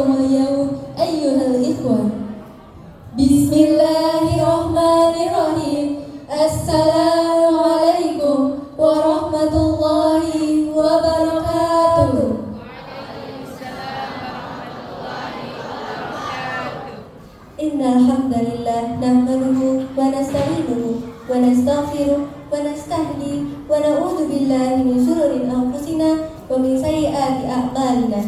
واليوم أيها الإخوة. بسم الله الرحمن الرحيم. السلام عليكم ورحمة الله وبركاته. إن الحمد لله نحمده ونستعينه ونستغفره ونستهديه ونعوذ بالله من شرور أنفسنا ومن سيئات أعمالنا.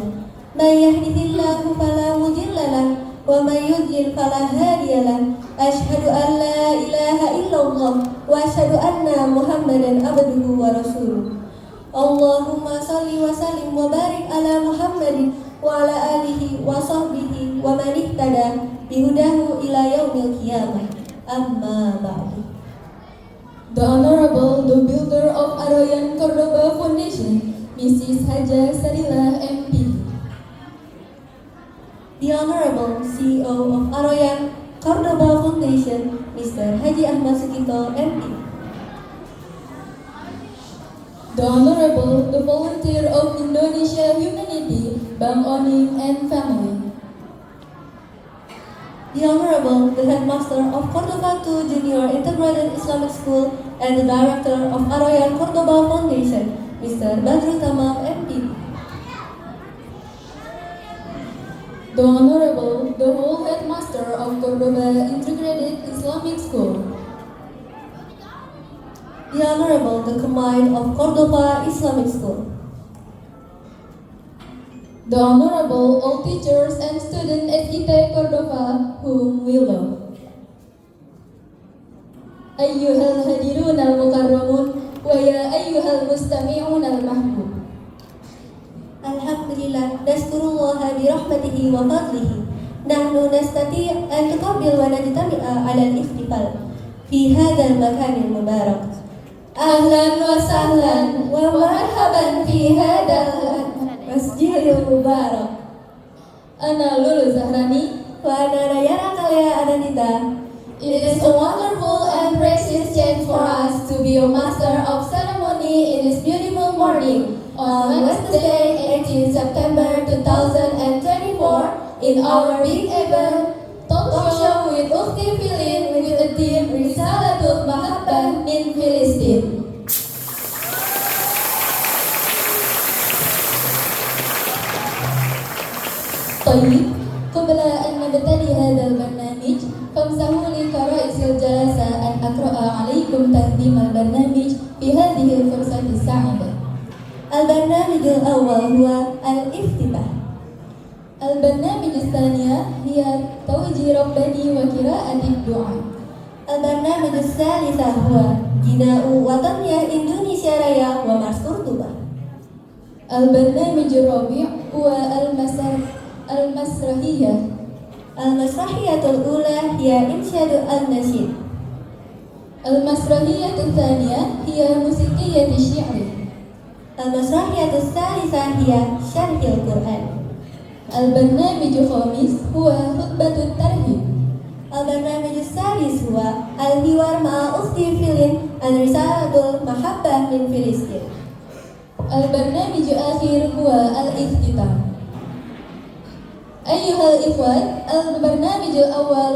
من يهده الله فلا مضل له ومن يضلل فلا هادي له. أشهد أن لا إله إلا الله وأشهد أن محمدا عبده ورسوله. اللهم صل وسلم وبارك على محمد وعلى آله وصحبه ومن اهتدى بهداه إلى يوم القيامة. أما بعد. The Honorable, the builder of Aroyan Cordoba Foundation, Mrs. Haja Sarilah MP. The Honorable CEO of Aroyan Cordoba Foundation, Mr. Haji Ahmad Sukito MP. The Honorable, the volunteer of Indonesia Humanity, Bang Onim and family. The Honorable, the Headmaster of Cordoba II Junior Integrated Islamic School and the Director of Aroyan Cordoba Foundation, Mr. Badrul Tamam MP. The Honorable, the whole Headmaster of Cordoba Integrated Islamic School. The Honorable, the Combined of Cordoba Islamic School. The Honorable, all teachers and students SIT Cordoba whom we love. Ayyuhal hadirun al-mukarramun wa ya ayyuhal mustami'un al-mahbub. Alhamdulillah, naskurullaha bi rahmatihi wa fadlihi. Nahnu nastati' an nuqabbil wa najtami'a 'ala al-ihtifal fi hadzal makan al-mubarak. Ahlan wa sahlan wa marhaban fi hadzal masjidil mubarak. Ana Lulu Zahrani wa ana Rayana Kalea Adanita. It is a wonderful and precious chance for us to be a master of ceremony in this beautiful morning on Wednesday, 18 September 2024 in our big event talk show with Ukhti Filin with the theme Risalatul Mahabbah min Filistin. طيب قبل أن نبتدي هذا البرنامج فامسحوا لي كرئيس الجلسة أن أقرأ عليكم تقديم البرنامج في هذه الفرصة السعيدة. البرنامج الأول هو الافتتاح. البرنامج الثانية هي توجيه رباني وقراءة الدعاء. البرنامج الثالث هو بناء وتنمية إندونيسيا رايا ومارس قرطبة. البرنامج الرابع هو المسرحية. المسرحية الأولى هي إنشاد النشيد. المسرحية الثانية هي موسيقية الشعر. المسرحية الثالثة هي شرح القرآن. البرنامج الخامس هو خطبة الترحيب. البرنامج السادس هو الحوار مع أختي فيلين عن رسالة المحبة من فلسطين. البرنامج الأخير هو الاختتام. أيها الإخوة، البرنامج الأول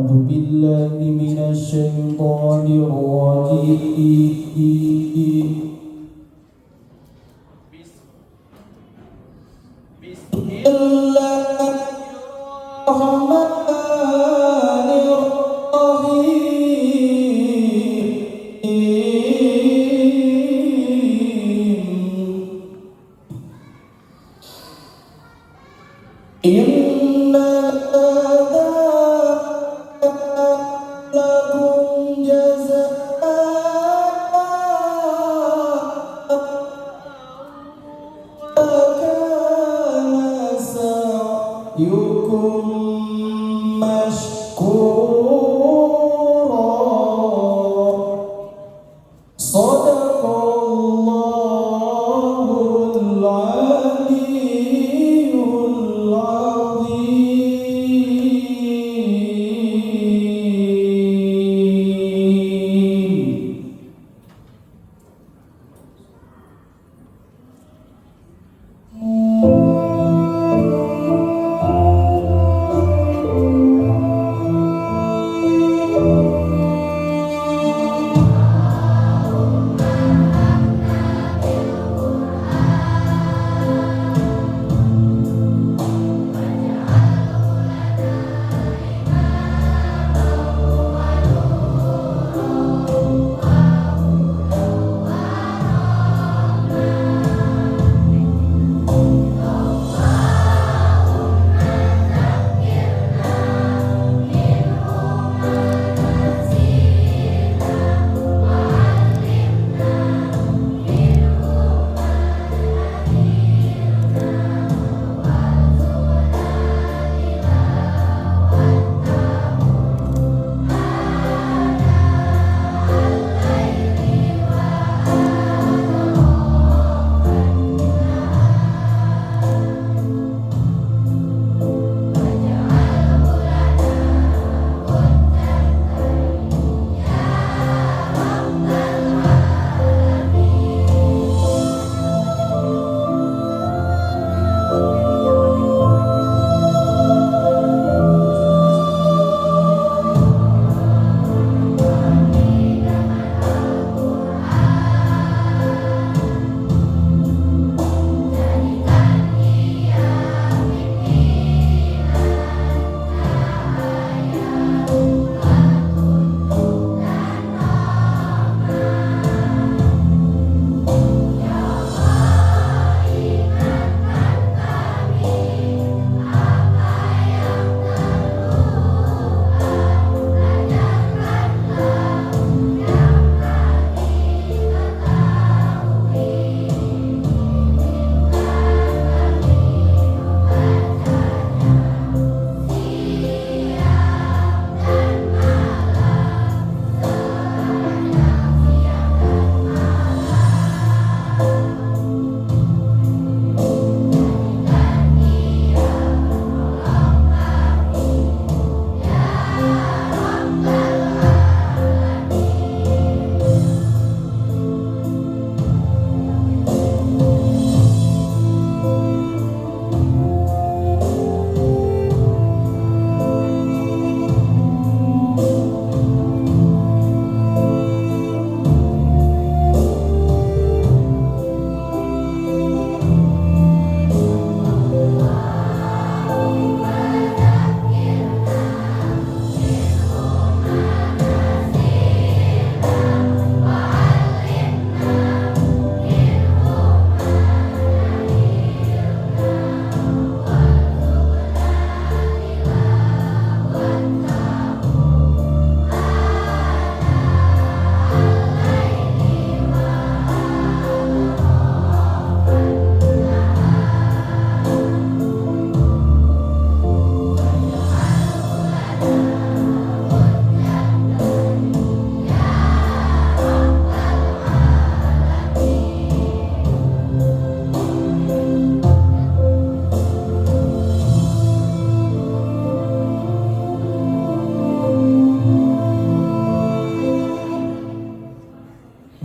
أعوذ بالله من الشيطان الرجيم. بسم الله الرحمن yukum mashkura. Sadaqallahul aliyyul azim.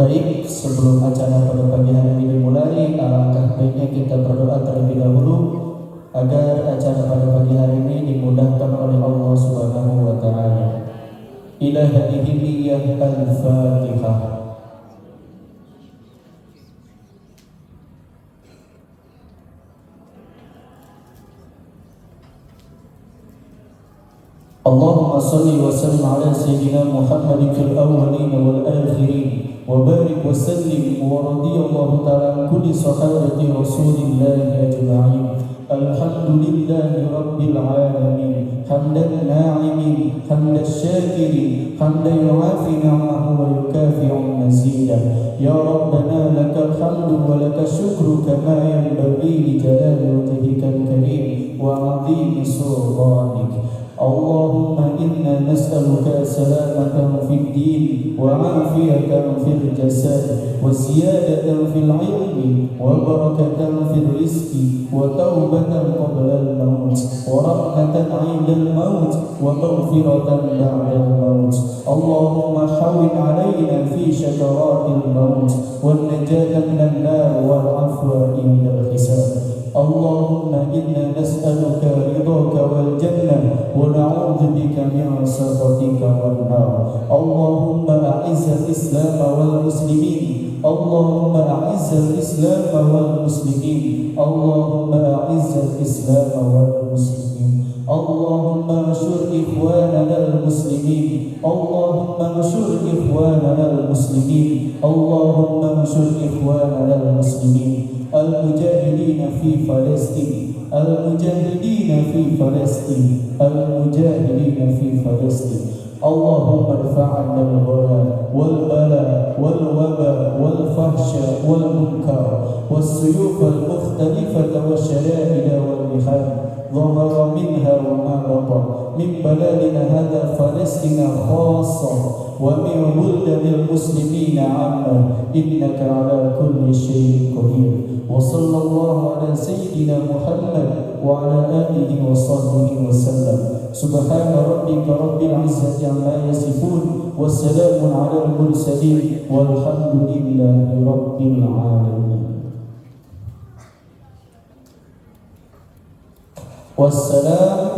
Baik, sebelum acara pada pagi hari ini dimulai, alangkah baiknya kita berdoa terlebih dahulu agar acara pada pagi hari ini dimudahkan oleh Allah Subhanahu wa Ta'ala. الجاهلية. الفاتحة. اللهم صل وسلم على سيدنا محمد في الأولين والآخرين وبارك وسلم ورضي الله تعالى عن كل صحابة رسول الله أجمعين. الحمد لله رب العالمين حمدا الناعمين حمد الشاكرين حمدا يوافي نعمه ويكافئ مزيدا. يا ربنا لك الحمد ولك الشكر كما ينبغي لجلال وجهك الكريم وعظيم سلطانك. اللهم إنا نسألك سلامة في الدين وعافية في الجسد وزيادة في العلم وبركة في الرزق وتوبة قبل الموت ورحمة عند الموت ومغفرة بعد الموت. اللهم حول علينا في شكرات الموت والنجاة من النار والعفو عند الحساب. اللهم إنا نسألك رضاك والجنة ونعوذ بك من سخطك والنار. اللهم أعز الإسلام والمسلمين. اللهم أعز الإسلام والمسلمين. اللهم أعز الإسلام والمسلمين. اللهم انصر إخواننا المسلمين. اللهم انصر إخواننا المسلمين. اللهم انصر إخواننا المسلمين المجاهدين في فلسطين. المجاهدين في فلسطين. المجاهدين في فلسطين. اللهم ارفع عنا الغلا والبلاء والوباء والفحشاء والمنكر والسيوف المختلفة والشدائد والمحن ظهر منها وما بطن من بلادنا هذا فلسطين خاصة ومن بلدان المسلمين عامة إنك على كل شيء قدير. وصلى الله على سيدنا محمد وعلى آله وصحبه وسلم. سبحان ربك رب العزة عما يصفون والسلام على المرسلين والحمد لله رب العالمين. والسلام.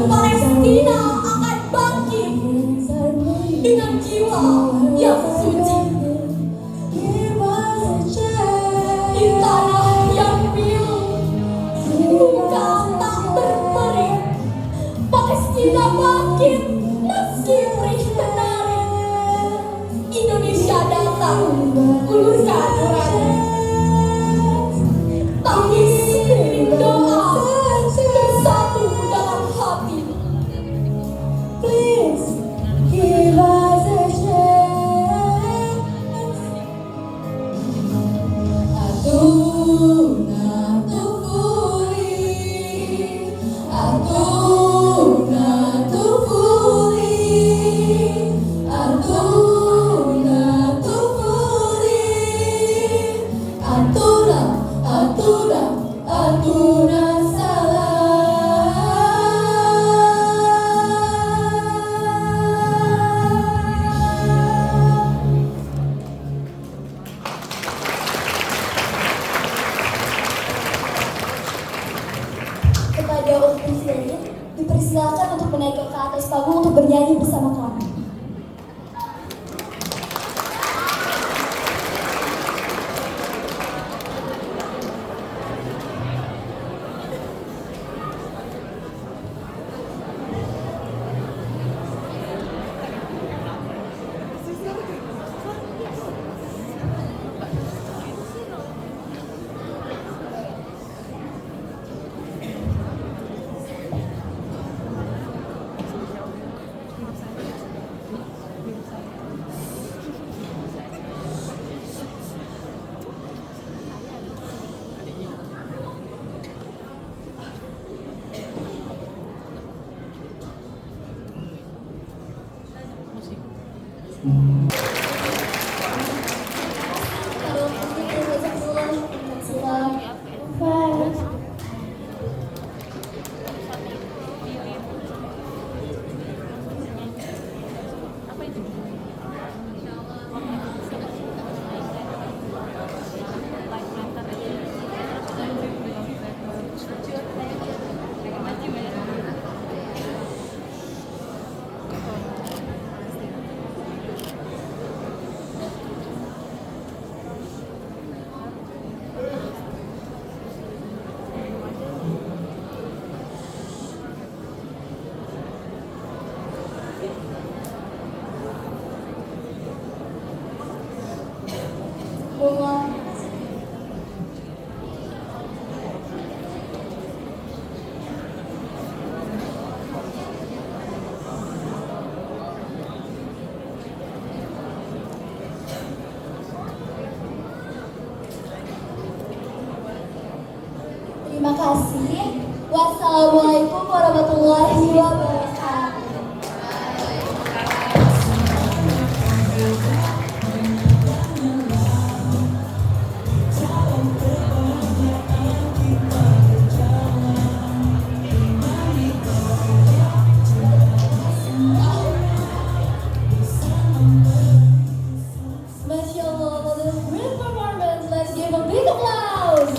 Palestina akan bangkit dengan jiwa yang suci di tanah yang biru, muka tak berperi. Palestina bangkit meski perih menari. Indonesia datang, ulurkan orangnya. Tangis seiring doa bersatu dalam hati. Please give us a chance. Aduna tufuri, aduna tufuri. Dipersilakan untuk menaik ke atas panggung untuk bernyanyi bersama kami. Terima kasih. Wassalamualaikum warahmatullahi wabarakatuh. Masya Allah, what a great performance. Let's give a big applause.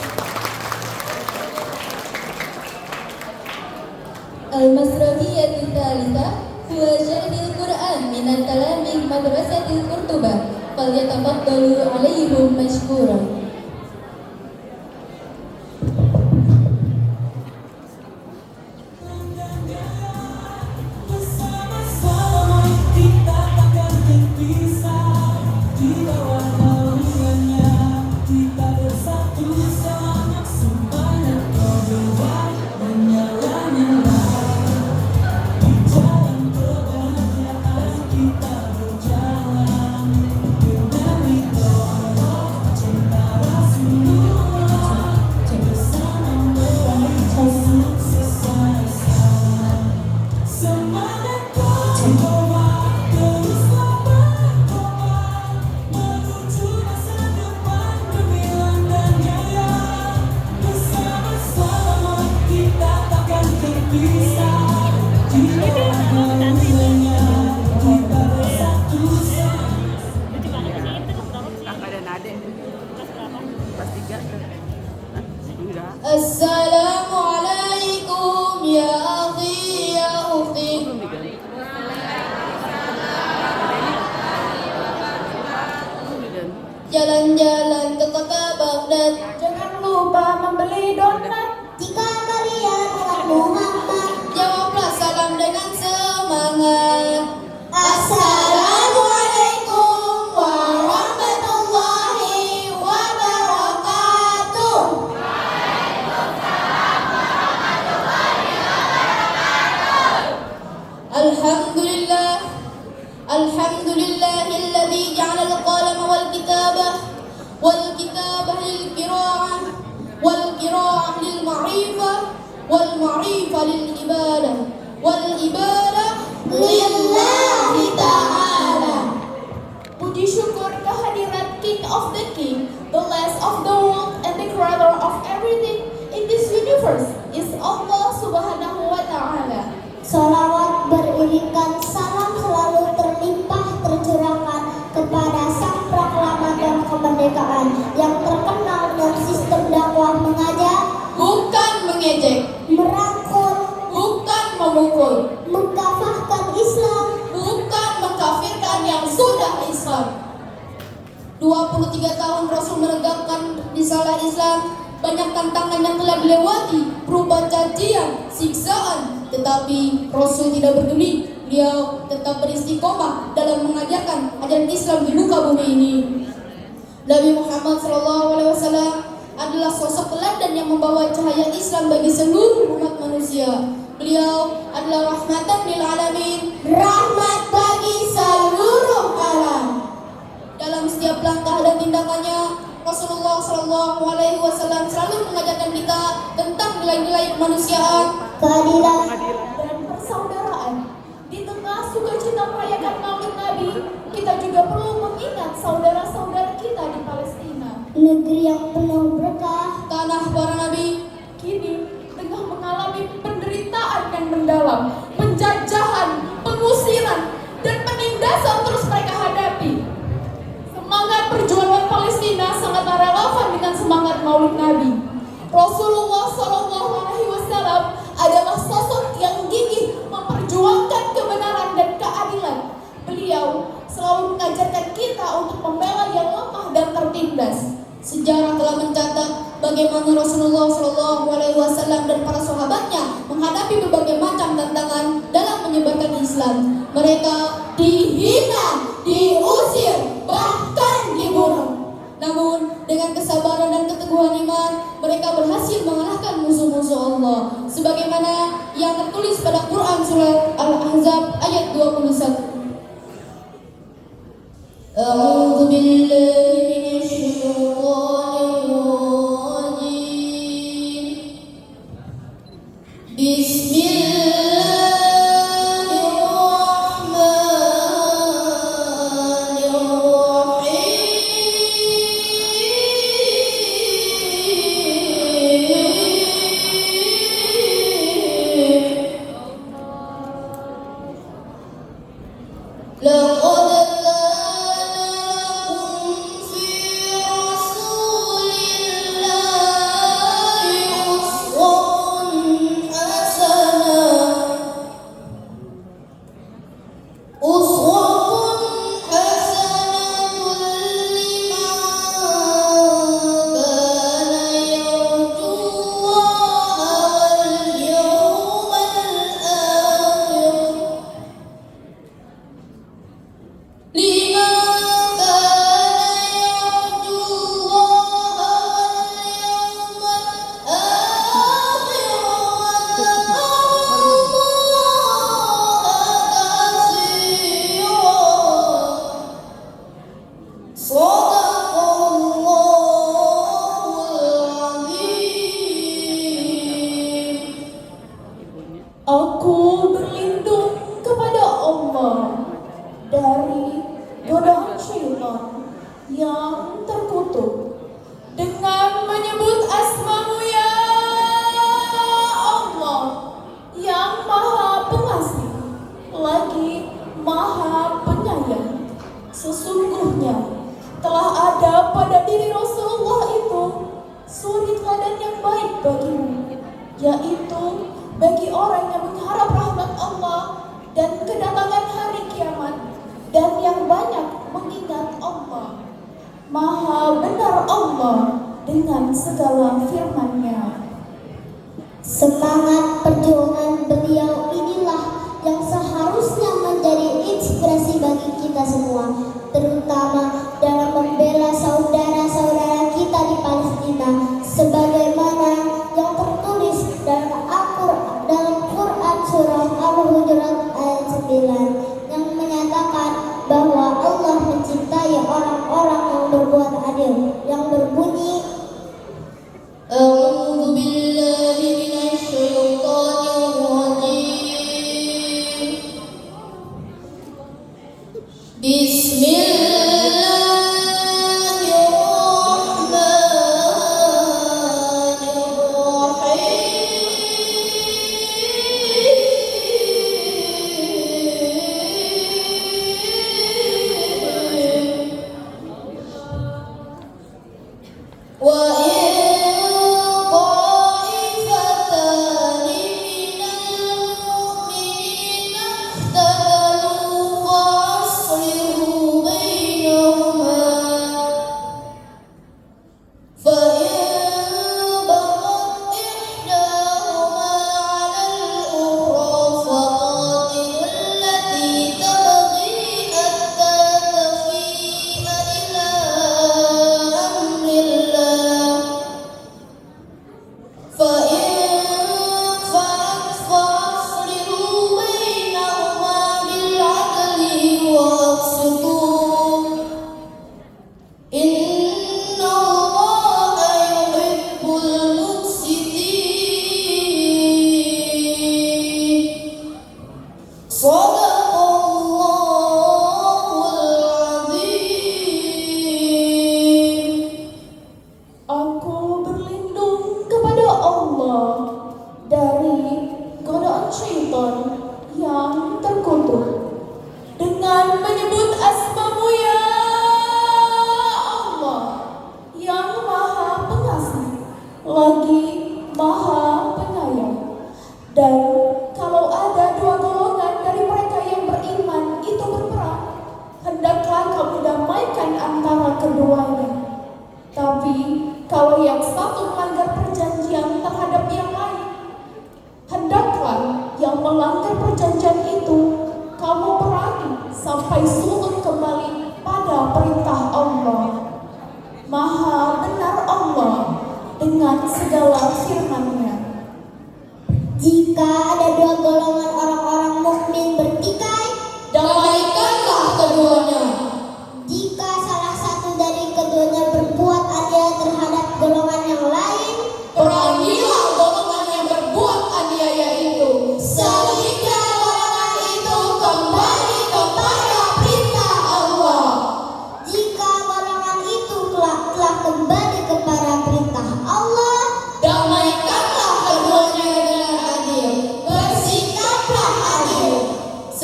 Al-Masrahiyah Tsalitsah huwa syahidul Qur'an minan talamig madrasatil Qurtubah falyatafaddalu 'alaihim mashkuran. Assalamualaikum ya akhi ya ukhti. Jalan-jalan ke kota Baghdad, Jangan lupa membeli donat. Jika kalian anak Muhammad, jawablah salam dengan semangat. Assalamualaikum warahmatullahi wabarakatuh. Alhamdulillah, alhamdulillahilladzi ja'ala al-qalama wal kitabah lil qira'ah wal qira'ah lil ma'rifah wal ma'rifah lil ibadah wal ibadah Lillahi ta'ala. Puji syukur kehadirat King of the King, the last of the world and the creator of everything in this universe is Allah Subhanahu wa Ta'ala. Salawat beriringkan, salam selalu terlimpah tercurahkan kepada sang proklamator kemerdekaan yang terkenal dengan sistem dakwah mengajak, bukan mengejek, merangkul, bukan memukul, kufur. Mengkafirkan Islam. Bukan mengkafirkan yang sudah Islam. 23 tahun Rasul menegakkan risalah Islam. Banyak tantangan yang telah dilewati, berupa cacian, siksaan, tetapi Rasul tidak peduli. Beliau tetap beristiqomah dalam mengajarkan ajaran Islam di muka bumi ini. Nabi Muhammad SAW adalah sosok teladan yang membawa cahaya Islam bagi seluruh umat manusia. Beliau adalah rahmatan lil alamin, Rahmat bagi seluruh alam. dalam setiap langkah dan tindakannya. Rasulullah SAW selalu mengajarkan kita tentang nilai-nilai kemanusiaan, Keadilan. dan persaudaraan. Di tengah sukacita merayakan Maulid Nabi, kita juga perlu mengingat saudara-saudara kita di Palestina, Negeri yang penuh berkah. tanah para nabi. Kini tengah mengalami penderitaan yang mendalam, penjajahan, pengusiran, dan penindasan terus mereka hadapi. Semangat perjuangan Palestina sangat relevan dengan semangat Maulid Nabi. Rasulullah SAW adalah sosok yang gigih memperjuangkan kebenaran dan keadilan. Beliau selalu mengajarkan kita untuk membela yang lemah dan tertindas. Sejarah telah mencatat bagaimana Rasulullah SAW dan para sahabatnya menghadapi berbagai macam tantangan dalam menyebarkan Islam. Mereka dihina, diusir, bahkan dibunuh. Namun dengan kesabaran dan keteguhan iman, mereka berhasil mengalahkan musuh-musuh Allah. Sebagaimana yang tertulis pada Quran Surat Al-Ahzab ayat 21. A'udzu billahi minasyaitonir rajim. Aku berlindung kepada Allah dari godaan syaitan yang terkutuk dengan menyebut asma-Mu ya Allah yang Maha Pengasih lagi Maha Penyayang. Sesungguhnya telah ada pada diri Rasulullah itu suri teladan yang baik bagimu, yaitu bagi orang yang mengharap rahmat Allah dan kedatangan hari kiamat, dan yang banyak mengingat Allah. Maha benar Allah dengan segala firman-Nya. Semangat perjuangan beliau inilah yang seharusnya menjadi inspirasi bagi kita semua, terutama dalam membela saudara-saudara kita di Palestina, sebagaimana yang tertulis dalam Quran surah Al-Hujurat ayat 9 yang menyatakan bahwa Allah mencintai orang-orang yang berbuat adil, yang berbunyi A'udzu billahi minasyaitonir rajim.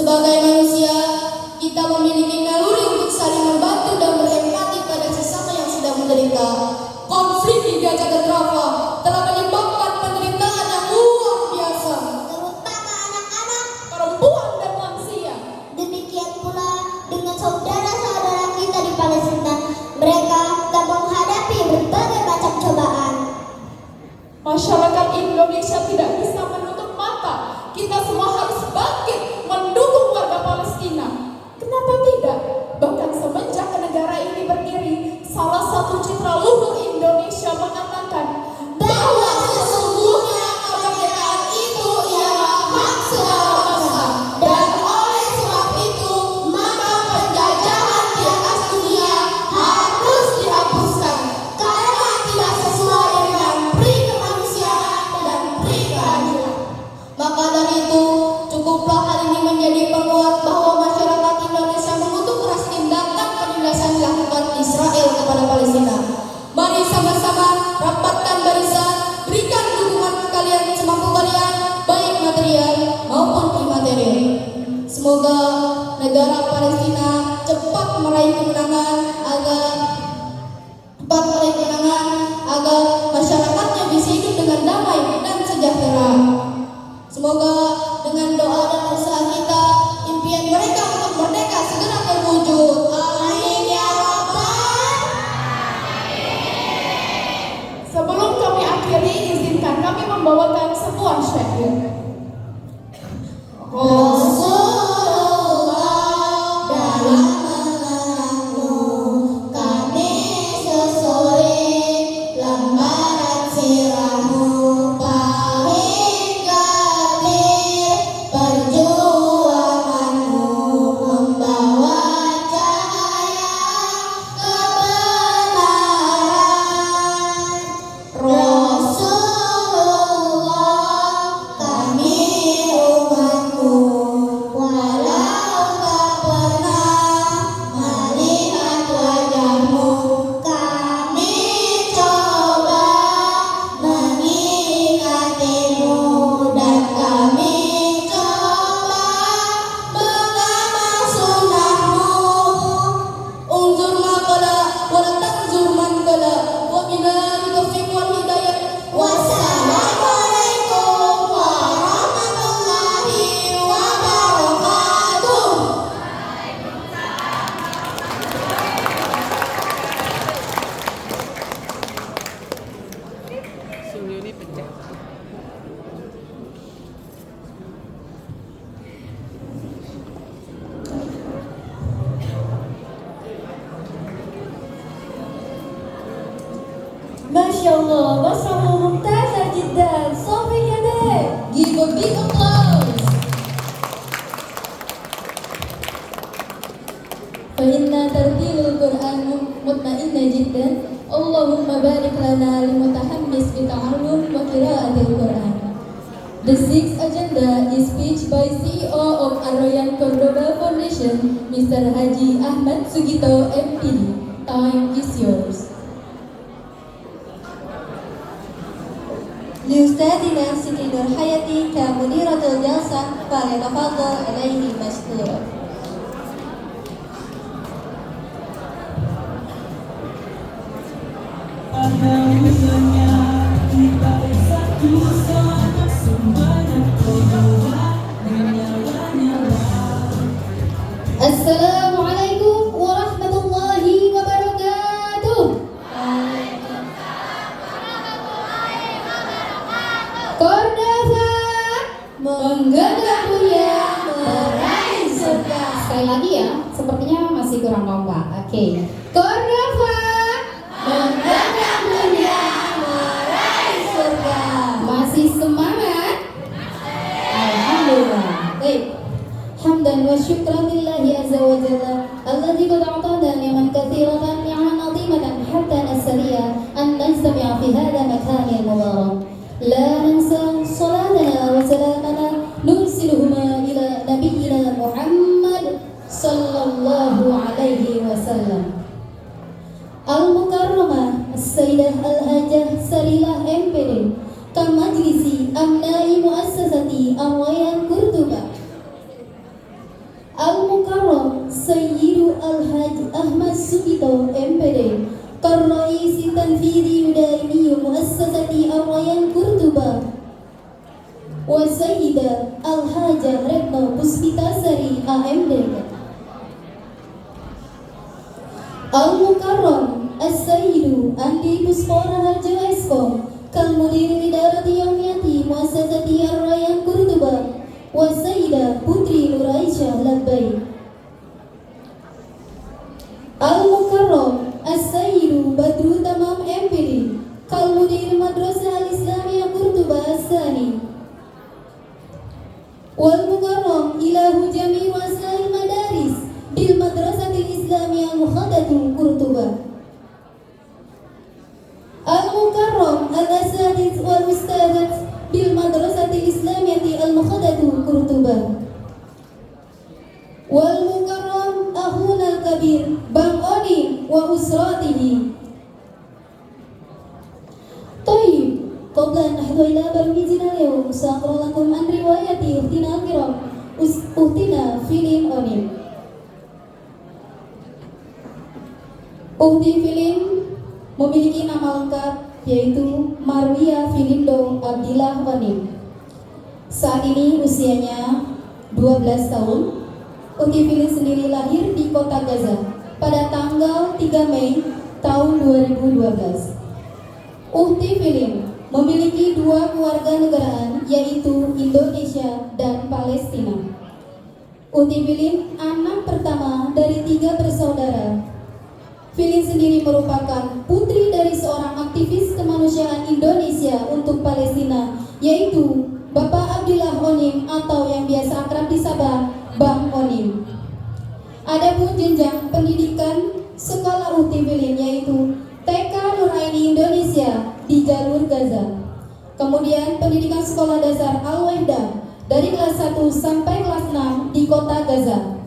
Sebagai manusia, kita memiliki naluri untuk saling membantu dan berempati pada sesama yang sedang menderita. Konflik di Gaza dan Rafah telah menyebabkan penderitaan yang luar biasa, terutama anak-anak. perempuan dan lansia. Demikian pula dengan saudara-saudara kita di Palestina, mereka telah menghadapi berbagai macam cobaan. Masyarakat Indonesia tidak bisa menutup mata. Kita semua harus bangkit mendukung warga Palestina. Kenapa tidak? Bahkan semenjak negara ini berdiri, salah satu citra luhur Indonesia mengatakan bahwa sesungguhnya kemerdekaan itu ialah hak segala bangsa, dan oleh sebab itu maka penjajahan di atas dunia harus dihapuskan karena tidak sesuai dengan pri kemanusiaan dan pri keadilan. Maka dari itu, cukuplah hal ini menjadi penguat bahwa masyarakat Indonesia mengutuk keras tindakan penindasan dilakukan Israel kepada Palestina. Mari sama-sama rapatkan barisan, berikan dukungan kalian semampu kalian, baik material maupun imaterial. Semoga negara Palestina cepat meraih kemenangan agar masyarakatnya bisa hidup dengan damai dan sejahtera. Semoga dengan doa dan usaha kita, impian mereka untuk merdeka segera terwujud. Amin ya Rabbal. Sebelum kami akhiri, izinkan kami membawakan sebuah syair. Rasulullah dalam mengenangmu, kami sesuai lembaran sirahmu, pahit getir perjuanganmu, membawa cahaya kebenaran. Rasulullah, kami umatmu, walau tak pernah melihat wajahmu, kami coba mengingatimu, dan kami coba mengamal sunnahmu. Unzur maqala wala tanzur man qala, wa billahi taufiq wal hidayah. Wassalamualaikum warahmatullahi wabarakatuh. Masya Allah, masyaAllah, mumtazah jiddan. Sofi yadek. Give a big applause. فإن ترتيل القرآن مطمئن جدا. اللهم بارك لنا لمتحمس بتعلم وقراءة القرآن. The sixth agenda is speech by CEO of Arroyan Cordoba Foundation, Mr. Haji Ahmad Sugito, MPD. Time is yours. لأستاذنا سيدي نور حياتي كمديرة الجلسة فليتفضل إليه مشكورا. Assalamualaikum warahmatullahi wabarakatuh. Cordoba menggegap dunia, meraih surga. Sekali lagi ya, sepertinya masih kurang kompak. Oke. Cordoba menggegap dunia, meraih surga. Masih semangat? Alhamdulillah. Baik. Hamdan wa syukran lillahi azza wa jalla alladzi qad a'tana ni'man katsiratan ni'man 'azimatan hatta nasriya an najtami'a fi hadha makani al-mubarak. La nansa salatana wa salamana nursiluhuma ila nabiyyina Muhammad sallallahu alaihi wasallam. Al-Mukarramah As-Sayyidah Al-Hajjah Salilah MPD Kam, Majlisi Amnai Muassasati Arroyan Cordoba. الحاج أحمد سكيتو MPD كالرئيس التنفيذي مديري مؤسسة الريان قرطبة والسيدة الحاجة رتنو بسبيتاسري AMD المكرم السيد أندي بسفورة هرجو إسكوم كالمدير إدارة يومية مؤسسة الريان قرطبة والسيدة Putri Nuraisyah Labbai المكرم السيد بدر تمام MPD كالمدير مدرسة الإسلامية قرطبة الثاني والمكرم إله جميع وأسماء المدارس بالمدرسة الإسلامية مخدة قرطبة المكرم الأساتذة والأستاذات بالمدرسة الإسلامية المخدة قرطبة والمكرم أخونا الكبير بang Onim وأسرته طيب قبل أن نحضر إلى برنامجنا اليوم سأقرأ لكم عن رواية أختنا الكرام أختنا Filin Onim. Ukti Filin memiliki nama lengkap yaitu Marwia Filindo Abdillah Onim. Saat ini usianya 12 tahun. Ukti Filin sendiri lahir di kota Gaza pada tanggal 3 Mei tahun 2012. Ukti Filin memiliki dua keluarga negaraan yaitu Indonesia dan Palestina. Ukti Filin anak pertama dari 3 bersaudara. Filin sendiri merupakan putri dari seorang aktivis kemanusiaan Indonesia untuk Palestina yaitu Bapak Abdillah Onim atau yang biasa akrab disapa Bang Onim. Adapun jenjang pendidikan sekolah Ukti Filin yaitu TK Nuraini Indonesia di jalur Gaza. Kemudian pendidikan sekolah dasar Al-Wahdah dari kelas 1 sampai kelas 6 di kota Gaza.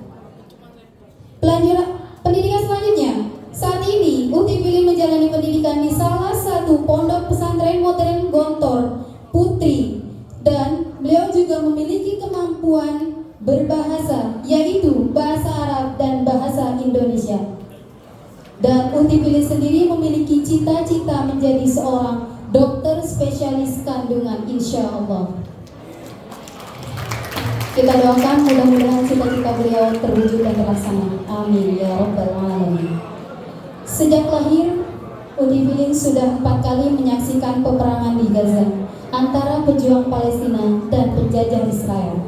Pendidikan selanjutnya, saat ini Ukti Filin menjalani pendidikan di salah satu pondok pesantren modern Gontor Putri dan beliau juga memiliki kemampuan berbahasa yaitu bahasa Arab dan bahasa Indonesia. Dan Ukti Filin sendiri memiliki cita-cita menjadi seorang dokter spesialis kandungan insya Allah. Kita doakan mudah-mudahan cita-cita beliau terwujud dan terlaksana. Amin ya rabbal alamin. Sejak lahir, Ukti Filin sudah 4 kali menyaksikan peperangan di Gaza antara pejuang Palestina dan penjajah Israel.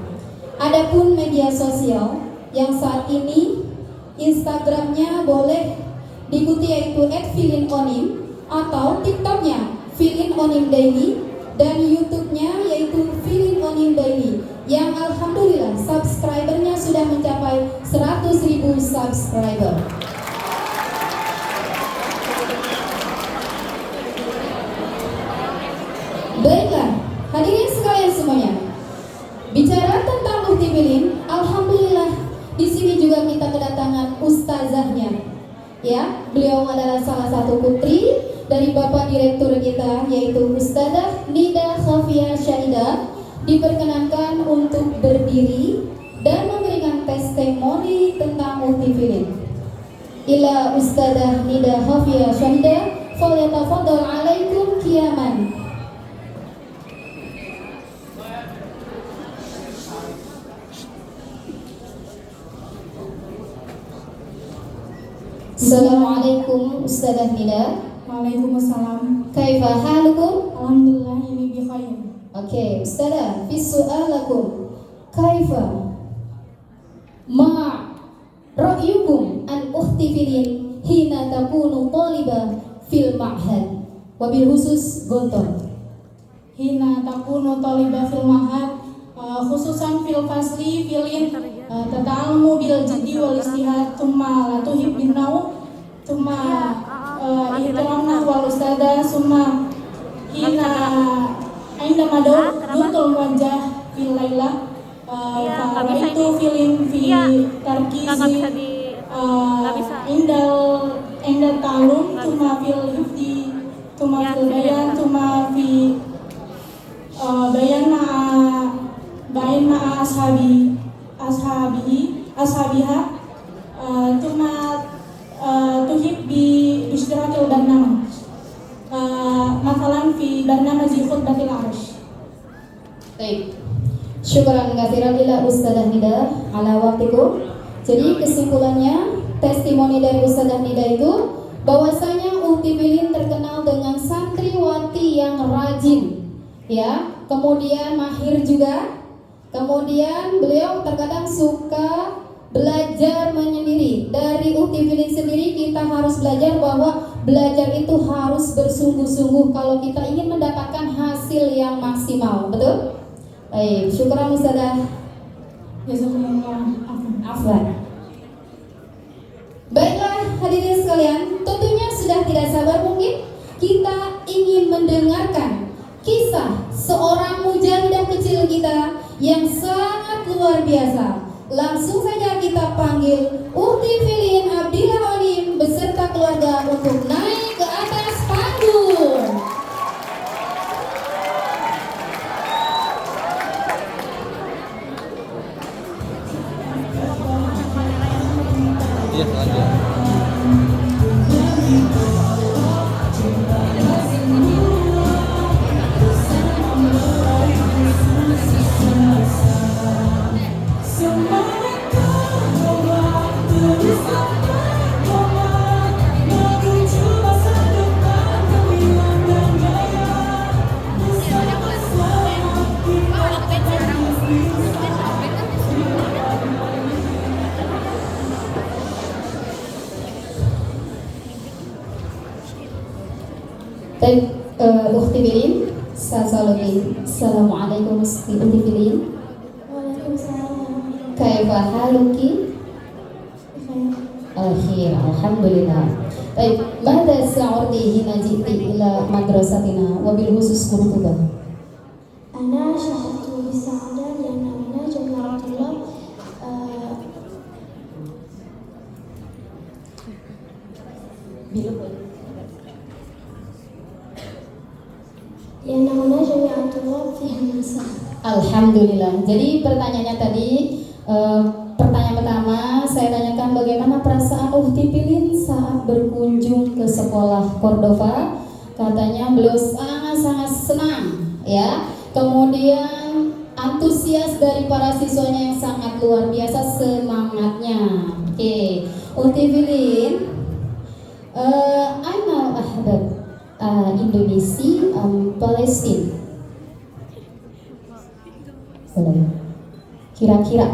Adapun media sosial yang saat ini Instagramnya boleh diikuti yaitu @filinonim atau TikToknya Filin Onim Daily dan YouTube-nya yaitu Filin Onim Daily yang alhamdulillah subscribernya sudah mencapai 100.000 subscriber. Baiklah, hadirin sekalian semuanya. Bicara tentang Ukti Filin, alhamdulillah di sini juga kita kedatangan ustazahnya. Ya, beliau adalah salah satu putri dari Bapak Direktur kita yaitu Ustazah Nida Khafia Syahida. Diperkenankan untuk berdiri dan memberikan testimoni tentang Ukti Filin. Ila Ustazah Nida Khafia Syahida, falyatafaddal alaikum qiyaman. Assalamualaikum Ustazah Nida. Waalaikumsalam. Kaifa halukum? Alhamdulillah ini bi khair. Oke, Ustazah, fi su'alakum kaifa ma ra'yukum an Ukti Filin hina takunu talibah fil ma'had wabil khusus Gontor. Hina takunu talibah fil mahad khususan fil fasli Filin tata'almu bil jiddi wal istihad thumma la tuhib bin nau thumma ihtiramna wal ustada thumma hina indama duntul wajah fil laila itu Filin fi tarkizi indal ta'alum thumma fil hifdi thumma fil bayan thumma fi bayan ma'a ashabiha cuma tuhib biishtirakil barnamaj مثلا في برنامج خطبة العرش. Baik. Syukran katsiran ila Ustadzah Nida ala waktikum. Jadi kesimpulannya testimoni dari Ustadzah Nida itu bahwasanya Ukti Filin terkenal dengan santriwati yang rajin, ya, kemudian mahir juga. Kemudian beliau terkadang suka belajar menyendiri. Dari Ukti Filin sendiri kita harus belajar bahwa belajar itu harus bersungguh-sungguh kalau kita ingin mendapatkan hasil yang maksimal, betul? Baik, syukran Ustadzah. Jazakumullah Afwan. Baiklah hadirin sekalian, tentunya sudah tidak sabar mungkin kita ingin mendengarkan kisah seorang mujahidah kecil kita yang sangat luar biasa. Langsung saja kita panggil Ukti Filin Abdillah Olim beserta keluarga untuk naik ke atas panggung. Iya, sengaja. Baik, Ukti Filin, Assalamualaikum Ukti Filin. Waalaikumsalam. Kaifa haluki? Alhamdulillah. Baik, mada sa'urti hina ji'ti ila madrasatina wabil khusus Qurtuba. Ana syahadtu bisa'adah dan namina jami'atullah yang namanya jami'atullah fi Hamasa. Alhamdulillah. Jadi pertanyaannya tadi, pertanyaan pertama saya tanyakan bagaimana perasaan Ukti Filin saat berkunjung ke sekolah Cordova. Katanya beliau sangat-sangat senang, ya. Kemudian antusias dari para siswanya yang sangat luar biasa semangatnya. Oke, Ukti Filin, Aina Ahbab Indonesia, Palestina. Boleh. Kira-kira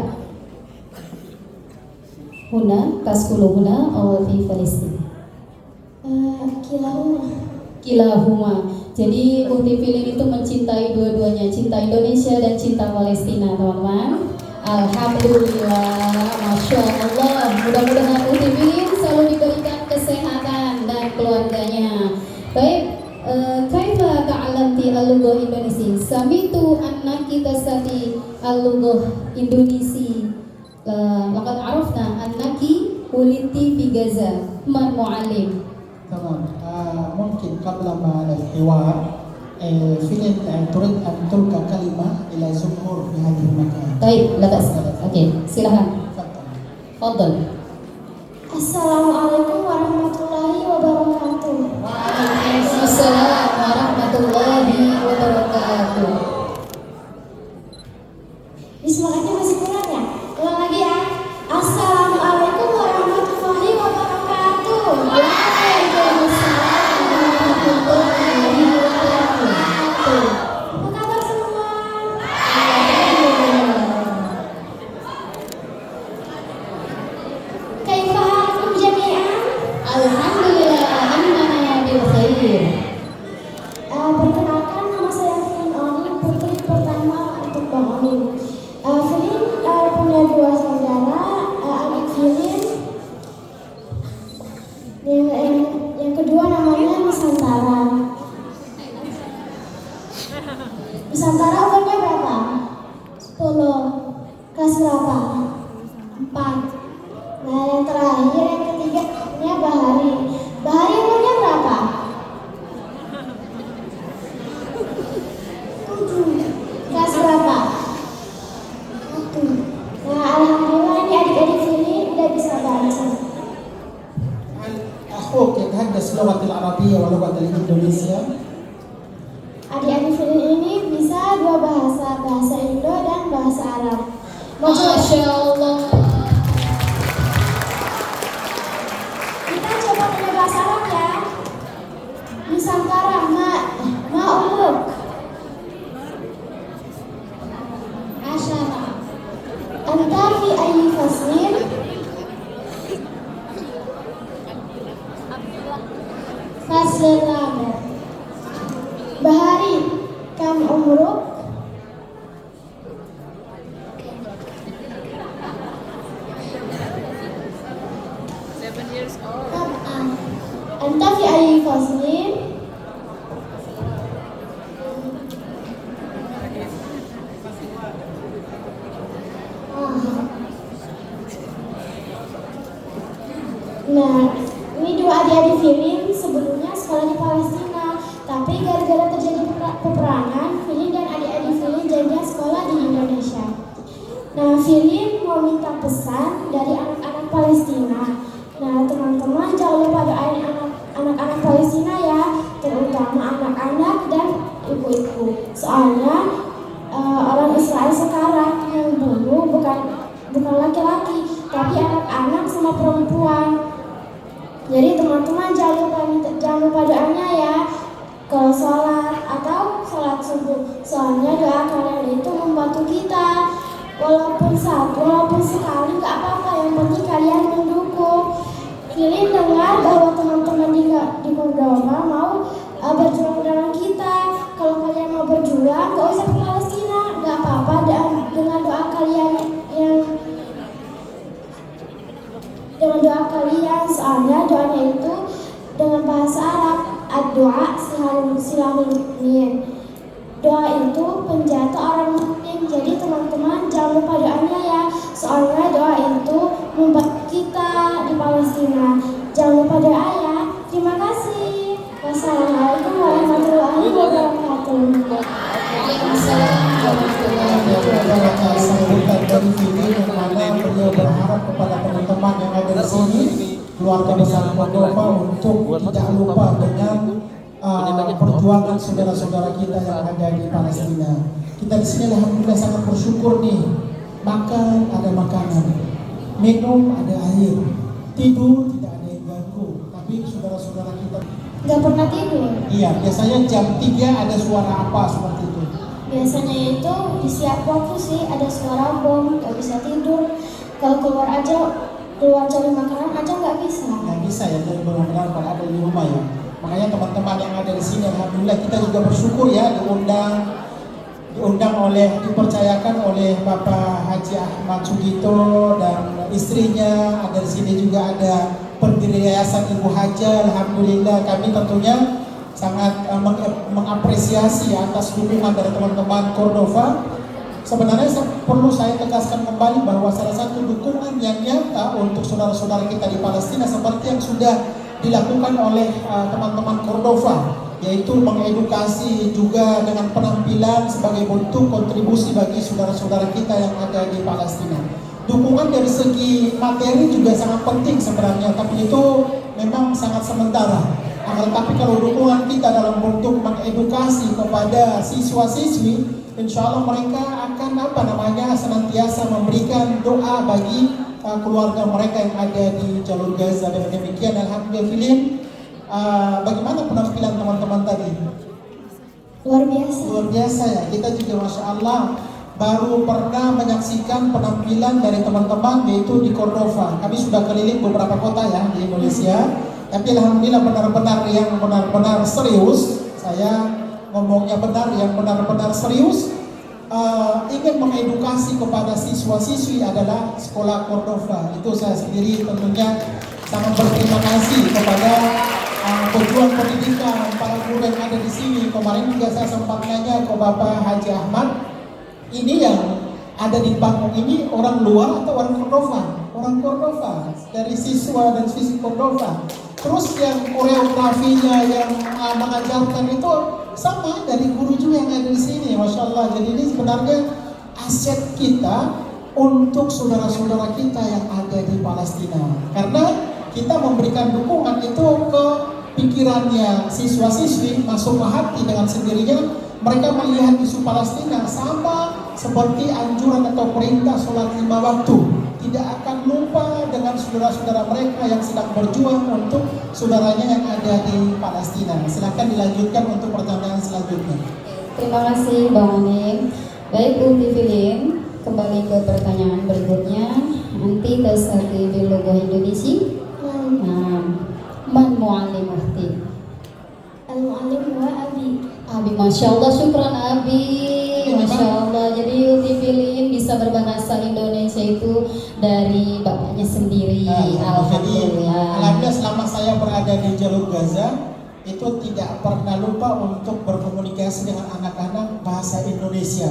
huna taskulu huna atau di Palestina? Kilahuma. Jadi Ukti Filin itu mencintai dua-duanya, cinta Indonesia dan cinta Palestina, teman-teman. Alhamdulillah, masya Allah. Mudah-mudahan Ukti Filin selalu diberikan kesehatan dan keluarganya. Baik, kaifa ta'allamti al-lughah Indonesia? Samitu annaki tasati al-lughah Indonesia. Laqad arafna annaki uliti fi Gaza. Man muallim? تمام. ممكن قبل ما الحوار فيلم تريد أن تلقى كلمة إلى الجمهور في هذه المكان. Baik, lepas. Oke, silakan. تفضل. Fadhal. Assalamualaikum warahmatullahi wabarakatuh. Waalaikumsalam warahmatullahi wabarakatuh. Semangatnya masih kurang ya? Ulang lagi ya. Assalamualaikum warahmatullahi wabarakatuh. Waalaikumsalam warahmatullahi wabarakatuh. Apa kabar semua? Kaifa halukum jami'an? Alhamdulillah, innana bil khair. Perkenalkan, nama saya Filin Olim, putri pertama untuk Bang Olim. Filin punya dua saudara, adik Filin. Yang kedua namanya Nusantara. Nusantara umurnya berapa? 10. Kelas berapa? 4. Nah, yang terakhir, yang ketiga namanya Bahari. Bahari umurnya berapa? 7. Kelas berapa? 1. Nah, alhamdulillah ini adik-adik sini udah bisa baca. أخوك يتحدث لغة العربية ولغة الإندونيسيا. Adik-adik Filin ini bisa dua bahasa, bahasa Indo dan bahasa Arab. Masya Allah. Kita coba dengan bahasa Arab ya. Nusantara, ma umruk. Asyara. Anta fi ayyi faslin? Faslun rabi'. Bahari, kam umruk? Anta fi ayyi faslin? Nah, ini dua adik-adik Filin sebelumnya sekolah di Palestina, tapi gara-gara terjadi peperangan, Filin dan adik-adik Filin janjian sekolah di Indonesia. Nah, Filin mau minta pesan dari anak-anak Palestina. Nah, teman-teman jangan lupa doain anak-anak Palestina ya, terutama anak-anak dan ibu-ibu. Soalnya orang Israel sekarang yang bunuh bukan laki-laki, tapi anak-anak sama perempuan. Jadi teman-teman jangan lupa doanya ya kalau sholat atau sholat subuh. Soalnya doa kalian itu membantu kita. Walaupun sekali nggak apa-apa, yang penting kalian mendukung. Filin dengar bahwa teman-teman di Cordova mau berjuang dengan kita. Kalau kalian mau berjuang, nggak usah ke Palestina, nggak apa-apa dengan doa kalian soalnya doanya itu dengan bahasa Arab. Ad-doa silahul mu'min. Doa itu penjata orang mukmin. Jadi teman-teman jangan lupa doanya ya, soalnya doa itu membantu kita di Palestina. Jangan lupa doa ya. Terima kasih. Wassalamualaikum warahmatullahi wabarakatuh. Itu adalah sambutan dari Filin yang mana beliau berharap kepada teman-teman yang ada di sini, keluarga besar Cordova, untuk tidak lupa dengan perjuangan saudara-saudara kita yang ada di Palestina. Kita di sini alhamdulillah sangat bersyukur nih, makan ada makanan, minum ada air, tidur tidak ada yang ganggu. Tapi saudara-saudara kita Nggak pernah tidur. iya, biasanya jam 3 ada suara apa seperti itu. Biasanya itu di siap waktu sih ada suara bom, nggak bisa tidur. Kalau keluar cari makanan aja nggak bisa. Nggak bisa ya, jadi benar-benar kalau ada di rumah ya. Makanya teman-teman yang ada di sini, alhamdulillah kita juga bersyukur ya dipercayakan oleh Bapak Haji Ahmad Sugito dan istrinya. Ada di sini juga ada pendiri Yayasan Ibu Haja. Alhamdulillah kami tentunya sangat mengapresiasi atas dukungan dari teman-teman Cordova. Sebenarnya perlu saya tegaskan kembali bahwa salah satu dukungan yang nyata untuk saudara-saudara kita di Palestina seperti yang sudah dilakukan oleh teman-teman Cordova, yaitu mengedukasi juga dengan penampilan sebagai bentuk kontribusi bagi saudara-saudara kita yang ada di Palestina. Dukungan dari segi materi juga sangat penting sebenarnya, tapi itu memang sangat sementara. Tetapi kalau dukungan kita dalam bentuk mengedukasi kepada siswa-siswi, insya Allah mereka akan senantiasa memberikan doa bagi keluarga mereka yang ada di jalur Gaza. Dan demikian alhamdulillah Filin, bagaimana penampilan teman-teman tadi? Luar biasa. Luar biasa ya, kita juga Masya Allah baru pernah menyaksikan penampilan dari teman-teman yaitu di Cordova. Kami sudah keliling beberapa kota ya di Indonesia, tapi alhamdulillah benar-benar serius. Saya ngomongnya yang benar-benar serius, ingin mengedukasi kepada siswa-siswi adalah sekolah Cordova. Itu saya sendiri tentunya sangat berterima kasih kepada pejuang pendidikan, para guru yang ada di sini. Kemarin juga saya sempat nanya ke Bapak Haji Ahmad, ini yang ada di panggung ini orang luar atau orang Cordova? Orang Cordova, dari siswa dan siswi Cordova. Terus yang koreografinya yang mengajarkan itu sama dari guru juga yang ada di sini, Masya Allah. Jadi ini sebenarnya aset kita untuk saudara-saudara kita yang ada di Palestina. Karena kita memberikan dukungan itu ke pikirannya siswa-siswi, masuk ke hati dengan sendirinya. Mereka melihat isu Palestina sama seperti anjuran atau perintah sholat 5 waktu. Tidak akan lupa dengan saudara-saudara mereka yang sedang berjuang untuk saudaranya yang ada di Palestina. Silakan dilanjutkan untuk pertanyaan selanjutnya. Terima kasih Bang Anim. Baik Bu Tifilin, kembali ke pertanyaan berikutnya. Anti tasati bil lughah Indonesia. Nah, man muallim muhti. Al-mu'allim wa abi. Abi, masya Allah, syukran Abi, masya Allah. Jadi Tifilin bisa berbahasa Indonesia itu dari bapaknya sendiri. Jadi Alhamdulillah. alhamdulillah selama saya berada di jalur Gaza itu tidak pernah lupa untuk berkomunikasi dengan anak-anak bahasa Indonesia.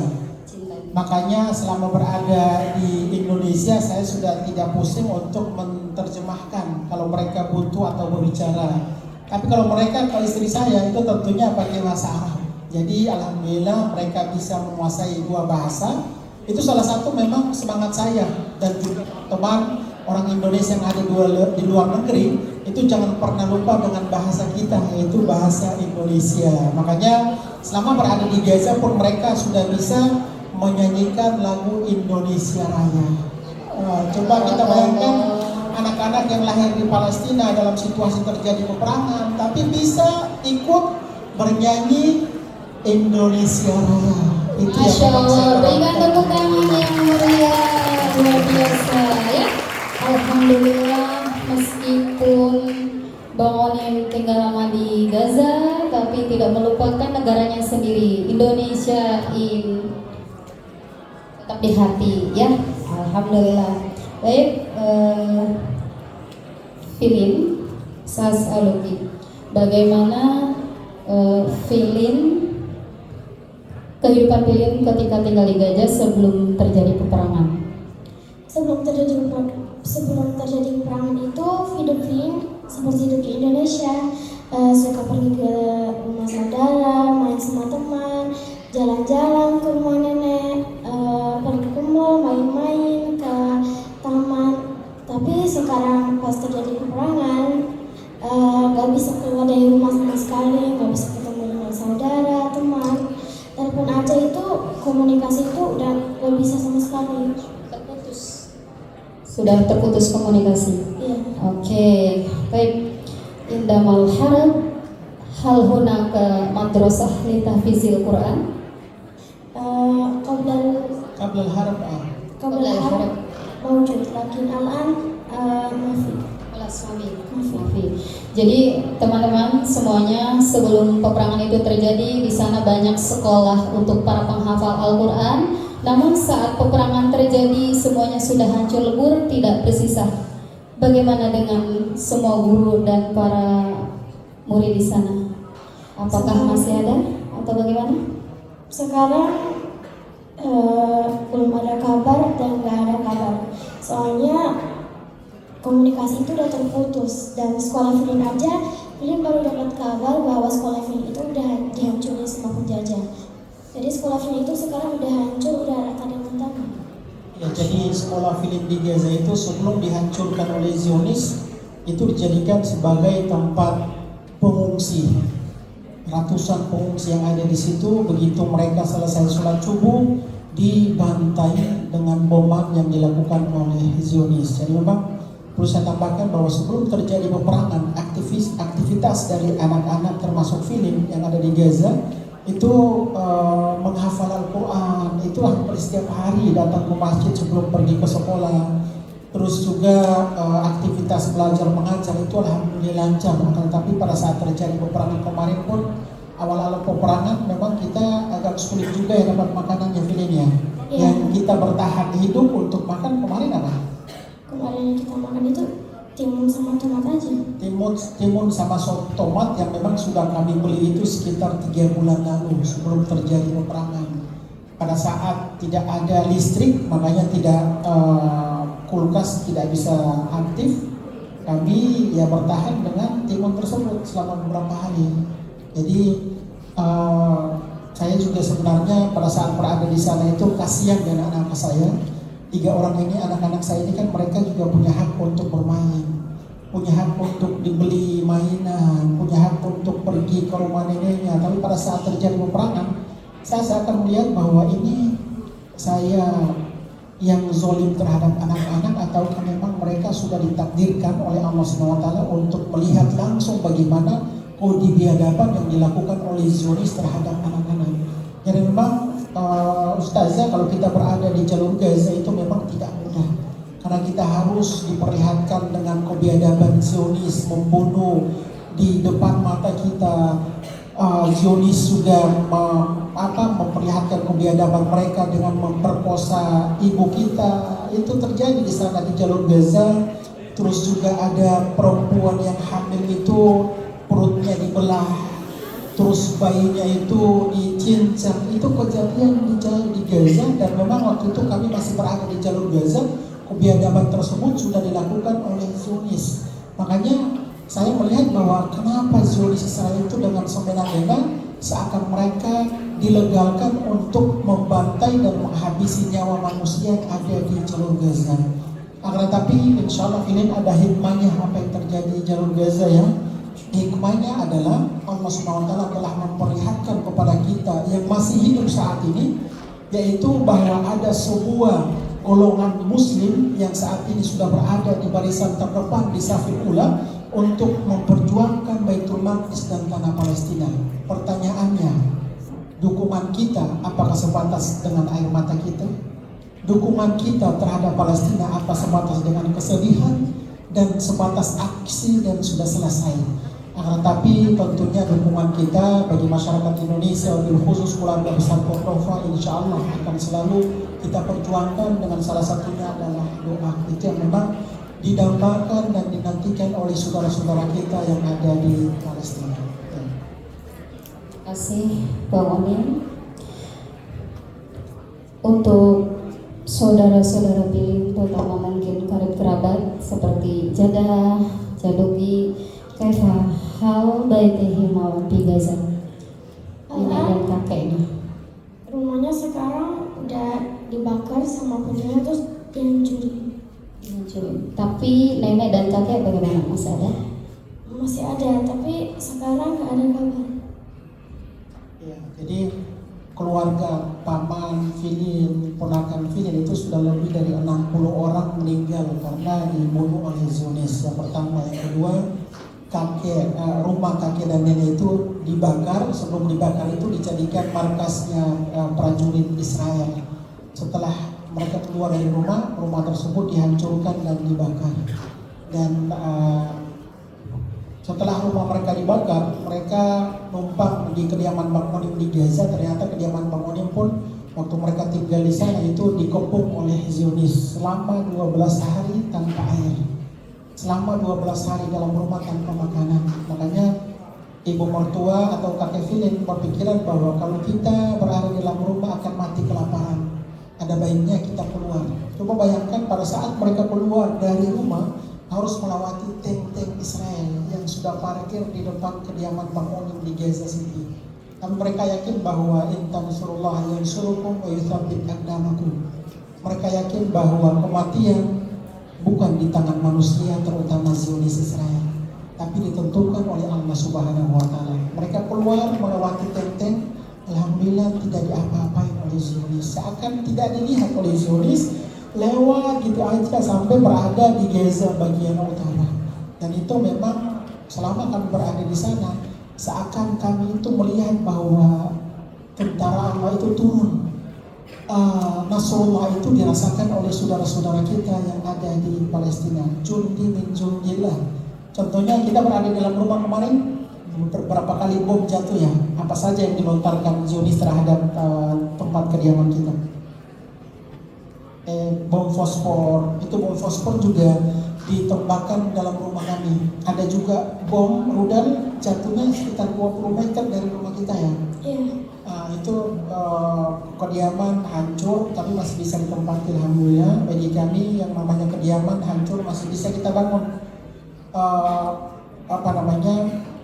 Makanya selama berada di Indonesia saya sudah tidak pusing untuk menerjemahkan kalau mereka butuh atau berbicara. Tapi kalau mereka ke istri saya itu tentunya pakai bahasa Arab. Jadi alhamdulillah mereka bisa menguasai 2 bahasa. Itu salah satu memang semangat saya dan juga teman orang Indonesia yang ada di luar negeri itu jangan pernah lupa dengan bahasa kita, yaitu bahasa Indonesia. Makanya selama berada di Gaza pun mereka sudah bisa menyanyikan lagu Indonesia Raya. Coba kita bayangkan anak-anak yang lahir di Palestina dalam situasi terjadi peperangan, tapi bisa ikut bernyanyi Indonesia Raya. Itu Masya yang Allah, saya berikan harapkan. tepuk tangan yang meriah, luar biasa ya. Alhamdulillah, meskipun Bang Onim tinggal lama di Gaza, tapi tidak melupakan negaranya sendiri, Indonesia tetap di hati ya. Alhamdulillah. Baik, Filin Sas'aluki, bagaimana kehidupan Filin ketika tinggal di Gaza sebelum terjadi peperangan? Sebelum terjadi peperangan itu, hidup Filin seperti hidup di Indonesia. Suka pergi ke rumah saudara, main sama teman, jalan-jalan ke rumah nenek, pergi ke mall, main-main ke taman. Tapi sekarang pas terjadi peperangan, gak bisa keluar dari rumah sama sekali, gak bisa ketemu dengan saudara, teman. Telepon aja itu, komunikasi itu udah gak bisa sama sekali. Sudah terputus komunikasi. Iya. Oke, baik. Indamal harab hal hunaka madrasah li tahfizil Quran. Qabla al-harb Harap mawjud, lakin al-an mafi. Mafi. Jadi teman-teman semuanya, sebelum peperangan itu terjadi di sana banyak sekolah untuk para penghafal Al-Quran. Namun saat peperangan terjadi semuanya sudah hancur lebur, tidak bersisa. Bagaimana dengan semua guru dan para murid di sana? Apakah masih ada atau bagaimana? Sekarang belum ada kabar dan nggak ada kabar. Soalnya komunikasi itu udah terputus, dan sekolah Filin aja, Filin baru dapat kabar bahwa sekolah Filin itu udah dihancurin sama penjajah. Jadi sekolah Filin itu sekarang udah hancur, udah rata dengan tanah. Ya, jadi sekolah Filin di Gaza itu sebelum dihancurkan oleh Zionis itu dijadikan sebagai tempat pengungsi. Ratusan pengungsi yang ada di situ, begitu mereka selesai sholat subuh dibantai dengan bombard yang dilakukan oleh Zionis. Jadi memang perlu saya tambahkan bahwa sebelum terjadi peperangan, aktivitas dari anak-anak termasuk Filin yang ada di Gaza itu menghafal Al-Quran, itu hampir setiap hari datang ke masjid sebelum pergi ke sekolah. Terus juga aktivitas belajar mengajar itu alhamdulillah lancar. Tetapi pada saat terjadi peperangan kemarin pun, awal-awal peperangan memang kita agak sulit juga ya dapat makanan yang Filin ya. Yang kita bertahan hidup untuk makan kemarin apa? Kemarin yang kita makan itu timun sama tomat aja. Timun sama sop tomat yang memang sudah kami beli itu sekitar 3 bulan lalu sebelum terjadi peperangan. Pada saat tidak ada listrik, makanya tidak kulkas tidak bisa aktif. Kami ya bertahan dengan timun tersebut selama beberapa hari. Jadi saya juga sebenarnya pada saat berada di sana itu kasihan dengan anak-anak saya. 3 orang ini, anak-anak saya ini kan mereka juga punya hak untuk bermain, punya ke rumah neneknya. Tapi pada saat terjadi peperangan, saya akan melihat bahwa ini saya yang zolim terhadap anak-anak, atau memang mereka sudah ditakdirkan oleh Allah SWT untuk melihat langsung bagaimana kode biadaban yang dilakukan oleh Zionis terhadap anak-anak. Jadi memang Ustazah, kalau kita berada di jalur Gaza itu memang tidak mudah, karena kita harus diperlihatkan dengan kebiadaban Zionis membunuh di depan mata kita. Zionis juga memperlihatkan kebiadaban mereka dengan memperkosa ibu kita. Itu terjadi di sana di jalur Gaza. Terus juga ada perempuan yang hamil itu perutnya dibelah, terus bayinya itu dicincang. Itu kejadian di Gaza, dan memang waktu itu kami masih berada di jalur Gaza. Kebiadaban tersebut sudah dilakukan oleh Zionis. Makanya saya melihat bahwa kenapa Zionis Israel itu dengan semena-mena seakan mereka dilegalkan untuk membantai dan menghabisi nyawa manusia yang ada di jalur Gaza. Akan tetapi insya Allah ini ada hikmahnya apa yang terjadi di jalur Gaza ya. Hikmahnya adalah Allah SWT telah memperlihatkan kepada kita yang masih hidup saat ini, yaitu bahwa ada sebuah golongan muslim yang saat ini sudah berada di barisan terdepan di safil ula untuk memperjuangkan Baitul Maqdis dan tanah Palestina. Pertanyaannya, dukungan kita apakah sebatas dengan air mata kita? Dukungan kita terhadap Palestina apa sebatas dengan kesedihan dan sebatas aksi dan sudah selesai? Tapi tentunya dukungan kita bagi masyarakat Indonesia, bil khusus keluarga besar Cordova, insya Allah akan selalu kita perjuangkan, dengan salah satunya adalah doa. Itu yang memang didambakan dan dinantikan oleh saudara-saudara kita yang ada di Palestina. Terima kasih Bang Onim. Untuk saudara-saudara pilih, terutama mungkin karib kerabat seperti Jadah, Jadogi, Kaifa hal baitihi mawapi Gaza, ini dan kakeknya. Rumahnya sekarang udah dibakar sama penjara, terus dihancurin. Tapi nenek dan kakek bagaimana, masih ada? Masih ada, tapi sekarang nggak ada kabar. Ya, jadi keluarga paman Filin, ponakan Filin itu sudah lebih dari 60 orang meninggal karena dibunuh oleh Zionis. Yang pertama, yang kedua, rumah kakek dan nenek itu dibakar. Sebelum dibakar itu dijadikan markasnya prajurit Israel. Setelah mereka keluar dari rumah tersebut dihancurkan dan dibakar. Dan setelah rumah mereka dibakar, mereka numpang di kediaman Bang Onim di Gaza. Ternyata kediaman Bang Onim pun waktu mereka tinggal di sana itu dikepung oleh Zionis selama 12 hari tanpa air. Selama 12 hari dalam rumah tanpa makanan. Makanya ibu mertua atau kakek Filin berpikiran bahwa kalau kita berada di dalam rumah akan mati kelaparan. Ada baiknya kita keluar. Coba bayangkan pada saat mereka keluar dari rumah harus melewati tank-tank Israel yang sudah parkir di depan kediaman Bang Onim di Gaza City. Tapi mereka yakin bahwa intan surullah yang surukum wa yuthabbit aqdamakum. Mereka yakin bahwa kematian bukan di tangan manusia, terutama Zionis Israel, tapi ditentukan oleh Allah Subhanahu wa Ta'ala. Mereka keluar melewati tank-tank, alhamdulillah tidak diapa-apain oleh Zionis, seakan tidak dilihat oleh Zionis, lewat gitu aja sampai berada di Gaza bagian utara. Dan itu memang selama kami berada di sana, seakan kami itu melihat bahwa tentara Allah itu turun. Nasrullah itu dirasakan oleh saudara-saudara kita yang ada di Palestina. Jundi min jundillah. Contohnya kita berada di dalam rumah kemarin, beberapa kali bom jatuh ya. Apa saja yang dilontarkan Zionis terhadap tempat kediaman kita? Bom fosfor. Itu bom fosfor juga ditembakkan dalam rumah kami. Ada juga bom rudal jatuhnya sekitar 20 meter dari rumah kita ya. Iya. Itu kediaman hancur tapi masih bisa ditempati, alhamdulillah. Bagi kami yang namanya kediaman hancur masih bisa kita bangun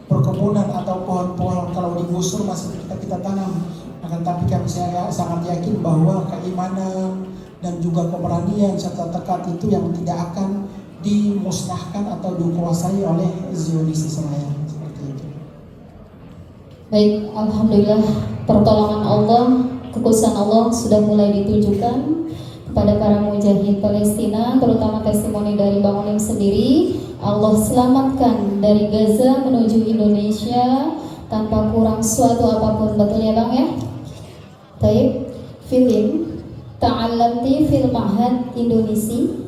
perkebunan atau pohon-pohon. Kalau digusur masih kita tanam. Akan tapi kami sangat yakin bahwa keimanan dan juga keberanian serta tekad itu yang tidak akan dimusnahkan atau dikuasai oleh Zionis Israel. Seperti itu. Baik, alhamdulillah pertolongan Allah, kekuasaan Allah sudah mulai ditujukan kepada para mujahid Palestina, terutama testimoni dari Bang Onim sendiri. Allah selamatkan dari Gaza menuju Indonesia tanpa kurang suatu apapun, betul ya Bang ya? Baik, Filin ta'allamti fil ma'had Indonesia.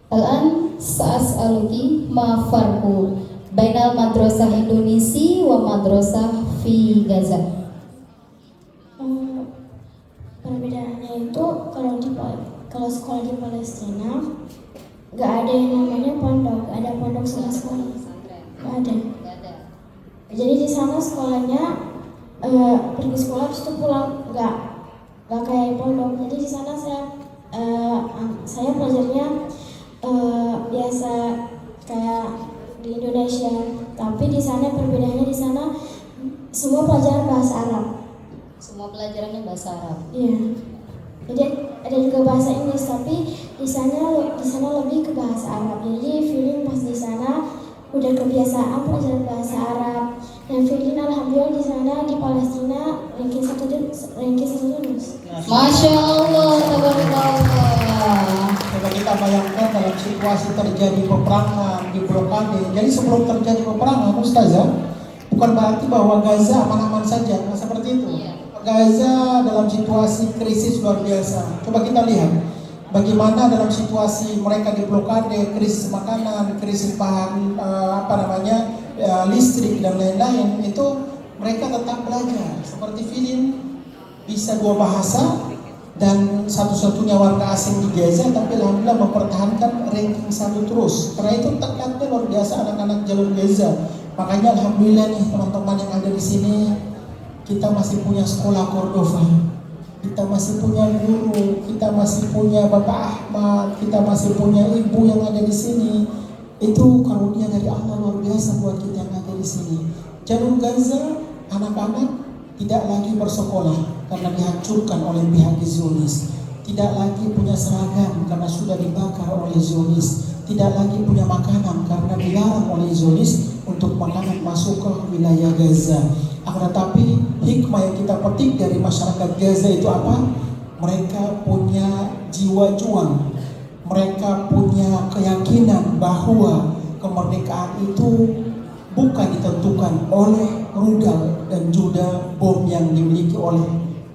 Al-an sa'as'aluki ma farqu bainal madrasah Indonesia wa madrasah fi Gaza. Perbedaannya itu kalau sekolah di Palestina nggak ada yang namanya pondok, nggak ada pondok sama sekali, nggak ada. Jadi di sana sekolahnya pergi sekolah terus itu pulang, nggak kayak pondok. Jadi di sana saya belajarnya biasa kayak di Indonesia, tapi di sana perbedaannya di sana semua pelajaran bahasa Arab. Semua pelajarannya bahasa Arab. Iya. Jadi ada juga bahasa Inggris, tapi di sana lebih ke bahasa Arab. Jadi feeling pas di sana udah kebiasaan pelajaran bahasa Arab. Dan feeling alhamdulillah di sana di Palestina ranking 1 terus. Masya Allah, tabarakallah. Coba kita bayangkan dalam situasi terjadi peperangan di blokade. Jadi sebelum terjadi peperangan, Ustazah, bukan berarti bahwa Gaza aman-aman saja, nggak seperti itu. Gaza dalam situasi krisis luar biasa. Coba kita lihat bagaimana dalam situasi mereka di blokade, krisis makanan, krisis bahan listrik dan lain-lain, itu mereka tetap belajar. Seperti Filin bisa 2 bahasa dan satu-satunya warga asing di Gaza, tapi alhamdulillah mempertahankan ranking 1 terus. Karena itu tekadnya luar biasa anak-anak jalur Gaza. Makanya alhamdulillah nih teman-teman yang ada di sini, kita masih punya sekolah Cordova, kita masih punya guru, kita masih punya Bapak Ahmad, kita masih punya ibu yang ada di sini. Itu karunia dari Allah luar biasa buat kita yang ada di sini. Jalur Gaza, anak-anak tidak lagi bersekolah karena dihancurkan oleh pihak Zionis, tidak lagi punya seragam karena sudah dibakar oleh Zionis, tidak lagi punya makanan karena dilarang oleh Zionis untuk makanan masuk ke wilayah Gaza. Akan tetapi hikmah yang kita petik dari masyarakat Gaza itu apa? Mereka punya jiwa juang, mereka punya keyakinan bahwa kemerdekaan itu bukan ditentukan oleh rudal dan juga bom yang dimiliki oleh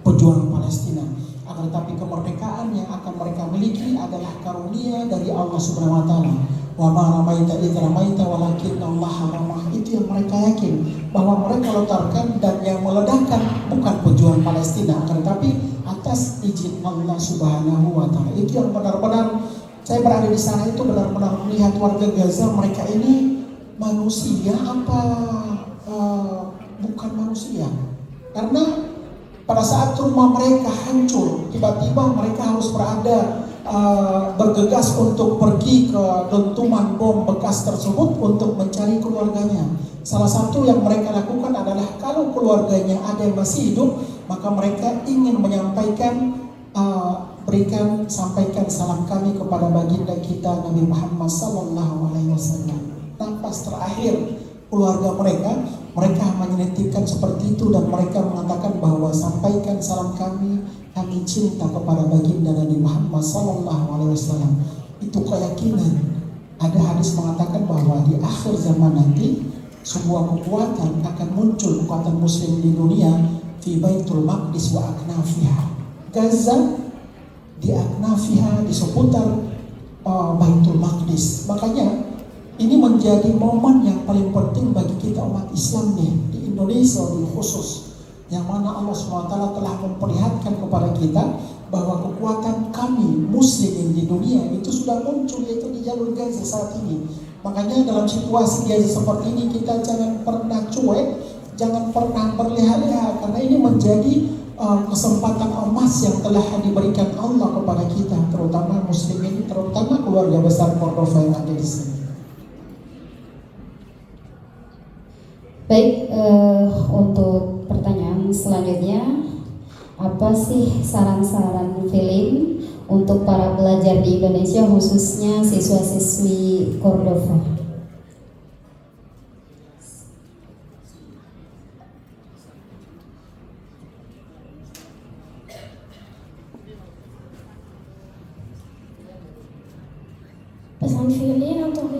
pejuang Palestina. Akan tetapi kemerdekaan yang akan mereka miliki adalah karunia dari Allah Subhanahu wa taala. Wa ma ramaita idz ramaita walakinna Allah ramah. Itu yang mereka yakin, bahwa mereka lontarkan dan yang meledakkan bukan pejuang Palestina, akan tetapi atas izin Allah Subhanahu wa taala. Itu yang benar-benar saya berada di sana itu benar-benar melihat warga Gaza, mereka ini manusia apa bukan manusia. Karena pada saat rumah mereka hancur, tiba-tiba mereka harus bergegas untuk pergi ke dentuman bom bekas tersebut untuk mencari keluarganya. Salah satu yang mereka lakukan adalah kalau keluarganya ada yang masih hidup, maka mereka ingin menyampaikan sampaikan salam kami kepada baginda kita Nabi Muhammad SAW. Nafas terakhir keluarga mereka menitipkan seperti itu, dan mereka mengatakan bahwa sampaikan salam kami cinta kepada baginda Nabi Muhammad SAW. Itu keyakinan. Ada hadis mengatakan bahwa di akhir zaman nanti sebuah kekuatan akan muncul, kekuatan muslim di dunia, fi Baitul Maqdis wa aknafiha. Gaza di aknafiha, di seputar Baitul Maqdis. Makanya ini menjadi momen yang paling penting bagi kita umat Islam nih di Indonesia di khusus, yang mana Allah SWT telah memperlihatkan kepada kita bahwa kekuatan kami muslim di dunia itu sudah muncul, yaitu di jalur Gaza saat ini. Makanya dalam situasi Gaza seperti ini kita jangan pernah cuek, jangan pernah berleha-leha, karena ini menjadi kesempatan emas yang telah diberikan Allah kepada kita, terutama muslimin, terutama keluarga besar Cordova yang ada di sini. Baik, untuk pertanyaan selanjutnya, apa sih saran-saran Filin untuk para pelajar di Indonesia, khususnya siswa-siswi Cordova? Filin untuk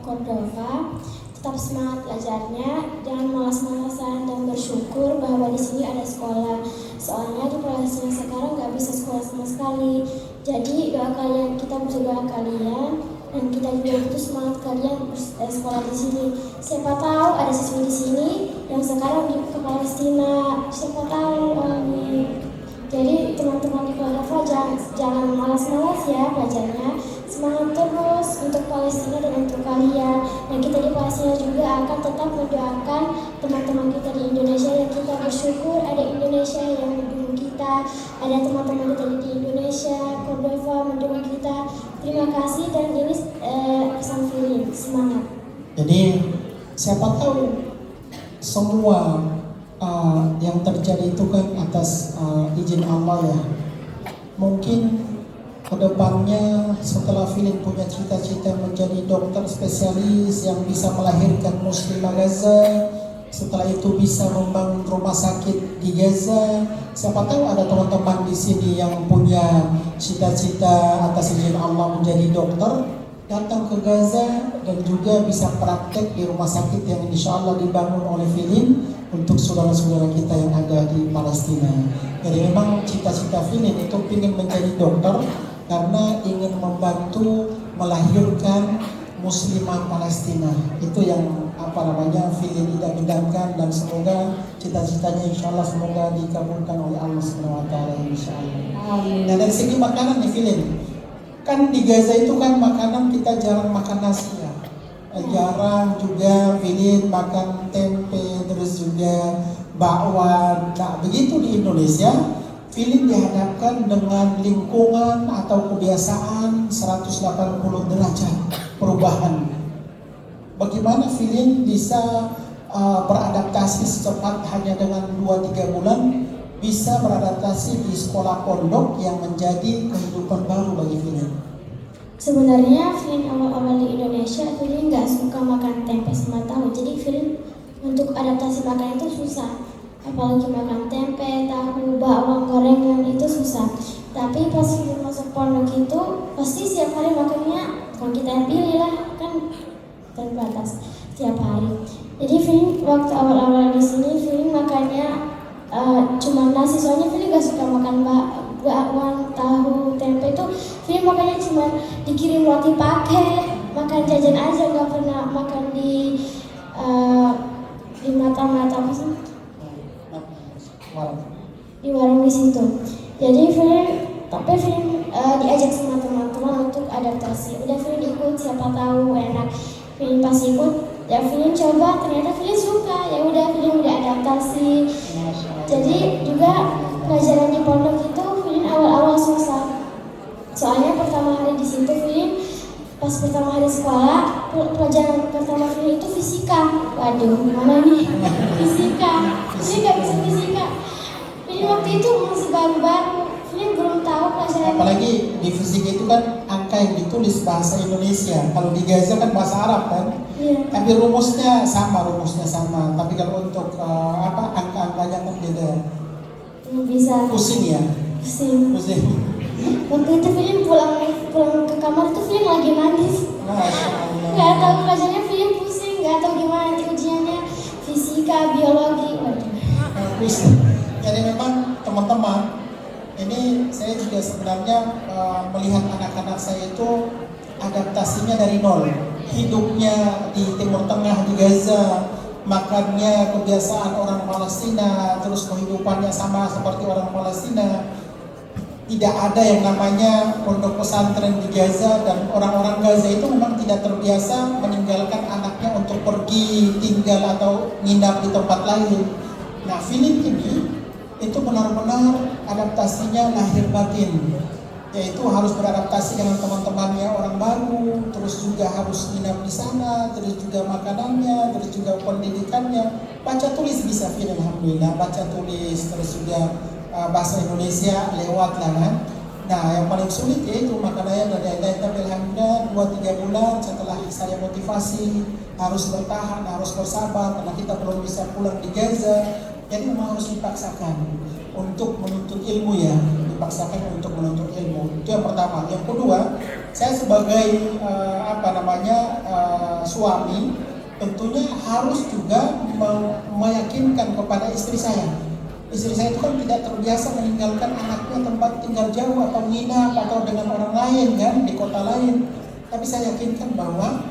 Cordova, tetap semangat belajarnya, jangan malas-malasan dan bersyukur bahwa di sini ada sekolah. Soalnya di Palestina sekarang nggak bisa sekolah sama sekali. Jadi doa kalian, kita berdoa kalian, dan kita juga butuh semangat kalian sekolah di sini. Siapa tahu ada siswa di sini yang sekarang di ke Palestina. Siapa tahu, amin. Jadi teman-teman di Cordova jangan malas-malas ya belajarnya. Semangat terus untuk Palestina dan untuk kalian. Dan kita di Palestina juga akan tetap mendoakan teman-teman kita di Indonesia, yang kita bersyukur ada Indonesia yang mendukung kita, ada teman-teman kita di Indonesia, Cordova mendukung kita. Terima kasih, dan ini pesan Filin, semangat. Jadi siapa tahu semua yang terjadi itu kan atas izin Allah ya. Mungkin kedepannya setelah Filin punya cita-cita menjadi dokter spesialis yang bisa melahirkan muslimah Gaza, setelah itu bisa membangun rumah sakit di Gaza. Siapa tahu ada teman-teman di sini yang punya cita-cita atas izin Allah menjadi dokter, datang ke Gaza dan juga bisa praktek di rumah sakit yang insya Allah dibangun oleh Filin untuk saudara-saudara kita yang ada di Palestina. Jadi memang cita-cita Filin itu ingin menjadi dokter karena ingin membantu melahirkan muslimah Palestina. Itu yang Filin idam-idamkan, dan semoga cita-citanya insya Allah semoga dikabulkan oleh Allah SWT insya Allah. Nah, dari segi makanan nih Filin, kan di Gaza itu kan makanan kita jarang makan nasi ya. Jarang juga Filin makan tempe, terus juga bakwan. Nah, begitu di Indonesia Filin dihadapkan dengan lingkungan atau kebiasaan 180 derajat perubahan. Bagaimana Filin bisa beradaptasi secepat hanya dengan 2-3 bulan, bisa beradaptasi di sekolah pondok yang menjadi kehidupan baru bagi Filin? Sebenarnya Filin awal-awal di Indonesia, Filin nggak suka makan tempe sama tahu. Jadi Filin untuk adaptasi makan itu susah. Apalagi makan tempe, tahu, bawang, gorengan itu susah. Tapi pas Filin masuk pondok itu, pasti setiap hari makannya, kalau kita yang pilih lah, kan terbatas setiap hari. Jadi Filin waktu awal-awal di sini, Filin makannya cuma nasi. Soalnya Filin nggak suka makan bakwan, tahu, tempe itu. Filin makannya cuma dikirim roti paket, makan jajan aja, nggak pernah makan di mata-mata apa sih? Di warung di situ. Jadi Filin diajak sama teman-teman untuk adaptasi. Udah Filin ikut, siapa tahu enak. Filin pas ikut, ya Filin coba, ternyata Filin suka. Ya udah Filin udah adaptasi. Jadi juga pelajaran di pondok itu Filin awal-awal susah. Soalnya pertama hari di situ Filin, pas pertama hari sekolah, pelajaran pertama Filin itu fisika. Waduh, gimana nih? Fisika. Filin nggak bisa fisika. Filin waktu itu masih baru-baru. Filin belum tahu pelajaran. Apalagi di fisika itu kan angka yang ditulis bahasa Indonesia. Kalau di Gaza kan bahasa Arab kan. Iya. Tapi rumusnya sama. Tapi kalau untuk angka-angkanya kan beda. Belum bisa. Pusing ya. Pusing. Waktu itu Filin pulang ke kamar itu Filin lagi nangis. Masya Allah. Gak tahu pelajarannya, Filin pusing. Gak tahu gimana nanti ujiannya fisika, biologi. Waduh. Pusing. Jadi memang teman-teman, ini saya juga sebenarnya melihat anak-anak saya itu adaptasinya dari nol. Hidupnya di Timur Tengah, di Gaza, makannya kebiasaan orang Palestina, terus kehidupannya sama seperti orang Palestina. Tidak ada yang namanya pondok pesantren di Gaza, dan orang-orang Gaza itu memang tidak terbiasa meninggalkan anaknya untuk pergi tinggal atau nginap di tempat lain. Nah, Filin ini itu benar-benar adaptasinya lahir batin, yaitu harus beradaptasi dengan teman-temannya orang baru, terus juga harus nginap di sana, terus juga makanannya, terus juga pendidikannya. Baca tulis bisa Filin, alhamdulillah, baca tulis, terus juga bahasa Indonesia lewat lah kan. Nah, yang paling sulit yaitu makanannya dan lain-lain. Tapi alhamdulillah 2-3 bulan setelah saya motivasi, harus bertahan, harus bersabar karena kita belum bisa pulang di Gaza. Jadi memang harus dipaksakan untuk menuntut ilmu ya. dipaksakan untuk menuntut ilmu. Itu yang pertama. Yang kedua, saya sebagai suami tentunya harus juga meyakinkan kepada istri saya. Istri saya itu kan tidak terbiasa meninggalkan anaknya tempat tinggal jauh atau nginap atau dengan orang lain kan di kota lain. Tapi saya yakinkan bahwa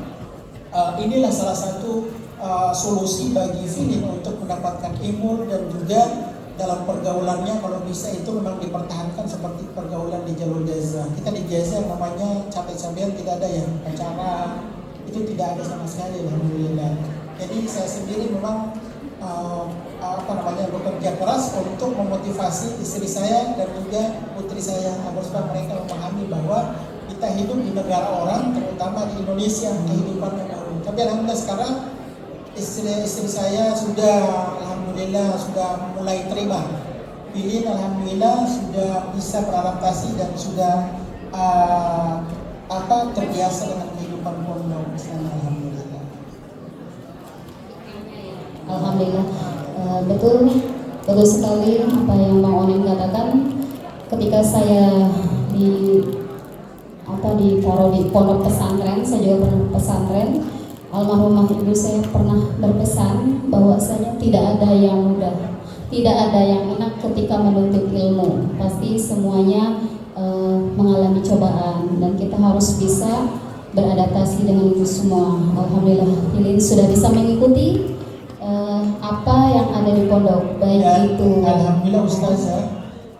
inilah salah satu solusi bagi Filin untuk mendapatkan ilmu, dan juga dalam pergaulannya kalau bisa itu memang dipertahankan seperti pergaulan di jalur Gaza. Kita di Gaza namanya capek-capekan tidak ada ya, acara itu tidak ada sama sekali, alhamdulillah. Jadi saya sendiri memang bekerja keras untuk memotivasi istri saya dan juga putri saya agar supaya mereka memahami bahwa kita hidup di negara orang, terutama di Indonesia, kehidupan yang baru. Tapi alhamdulillah sekarang istri saya sudah alhamdulillah sudah mulai terima. Filin alhamdulillah sudah bisa beradaptasi dan sudah terbiasa dengan kehidupan pondok Islam, alhamdulillah. Alhamdulillah. Betul sekali apa yang Bang Onim katakan. Ketika saya ditaruh di pondok pesantren, saya juga pernah pesantren. Almarhumah ibu saya pernah berpesan bahwasanya tidak ada yang mudah, tidak ada yang enak ketika menuntut ilmu. Pasti semuanya mengalami cobaan dan kita harus bisa beradaptasi dengan itu semua. Alhamdulillah, Filin sudah bisa mengikuti apa yang ada di pondok, baik ya, itu. Alhamdulillah Ustazah,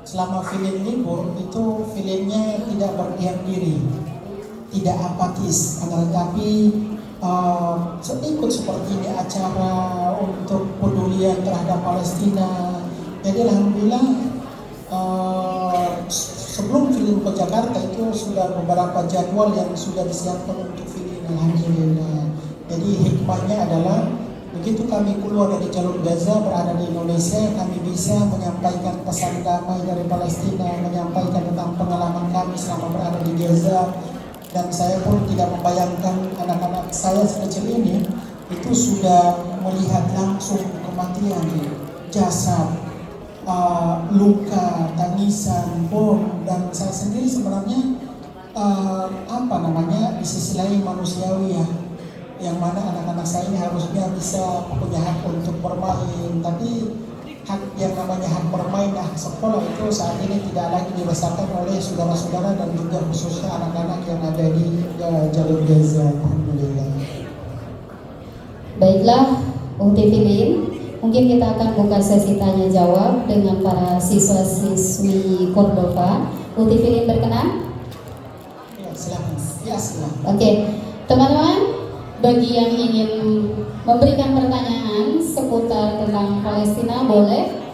selama Filin libur itu Filinnya tidak berdiam diri, tidak apatis, tetapi ikut seperti ini acara untuk pedulian terhadap Palestina. Jadi alhamdulillah sebelum Filin ke Jakarta itu sudah beberapa jadwal yang sudah disiapkan untuk Filin, alhamdulillah. Jadi hikmahnya adalah begitu kami keluar dari jalur Gaza berada di Indonesia, kami bisa menyampaikan pesan damai dari Palestina, menyampaikan tentang pengalaman kami selama berada di Gaza. Dan saya pun tidak membayangkan anak-anak saya sekecil ini itu sudah melihat langsung kematian, jasad, luka, tangisan, bom. Dan saya sendiri sebenarnya di sisi lain manusiawi ya, yang mana anak-anak saya ini harusnya bisa punya hak untuk bermain, tapi hak yang namanya hak bermain, hak sekolah itu saat ini tidak lagi dirasakan oleh saudara-saudara dan juga khususnya anak-anak yang ada di jalur Gaza. Alhamdulillah. Baiklah, Ukti Filin, mungkin kita akan buka sesi tanya jawab dengan para siswa-siswi Cordova. Ukti Filin berkenan? Ya, silakan. Ya, silakan. Oke, teman-teman, bagi yang ingin memberikan pertanyaan seputar tentang Palestina, boleh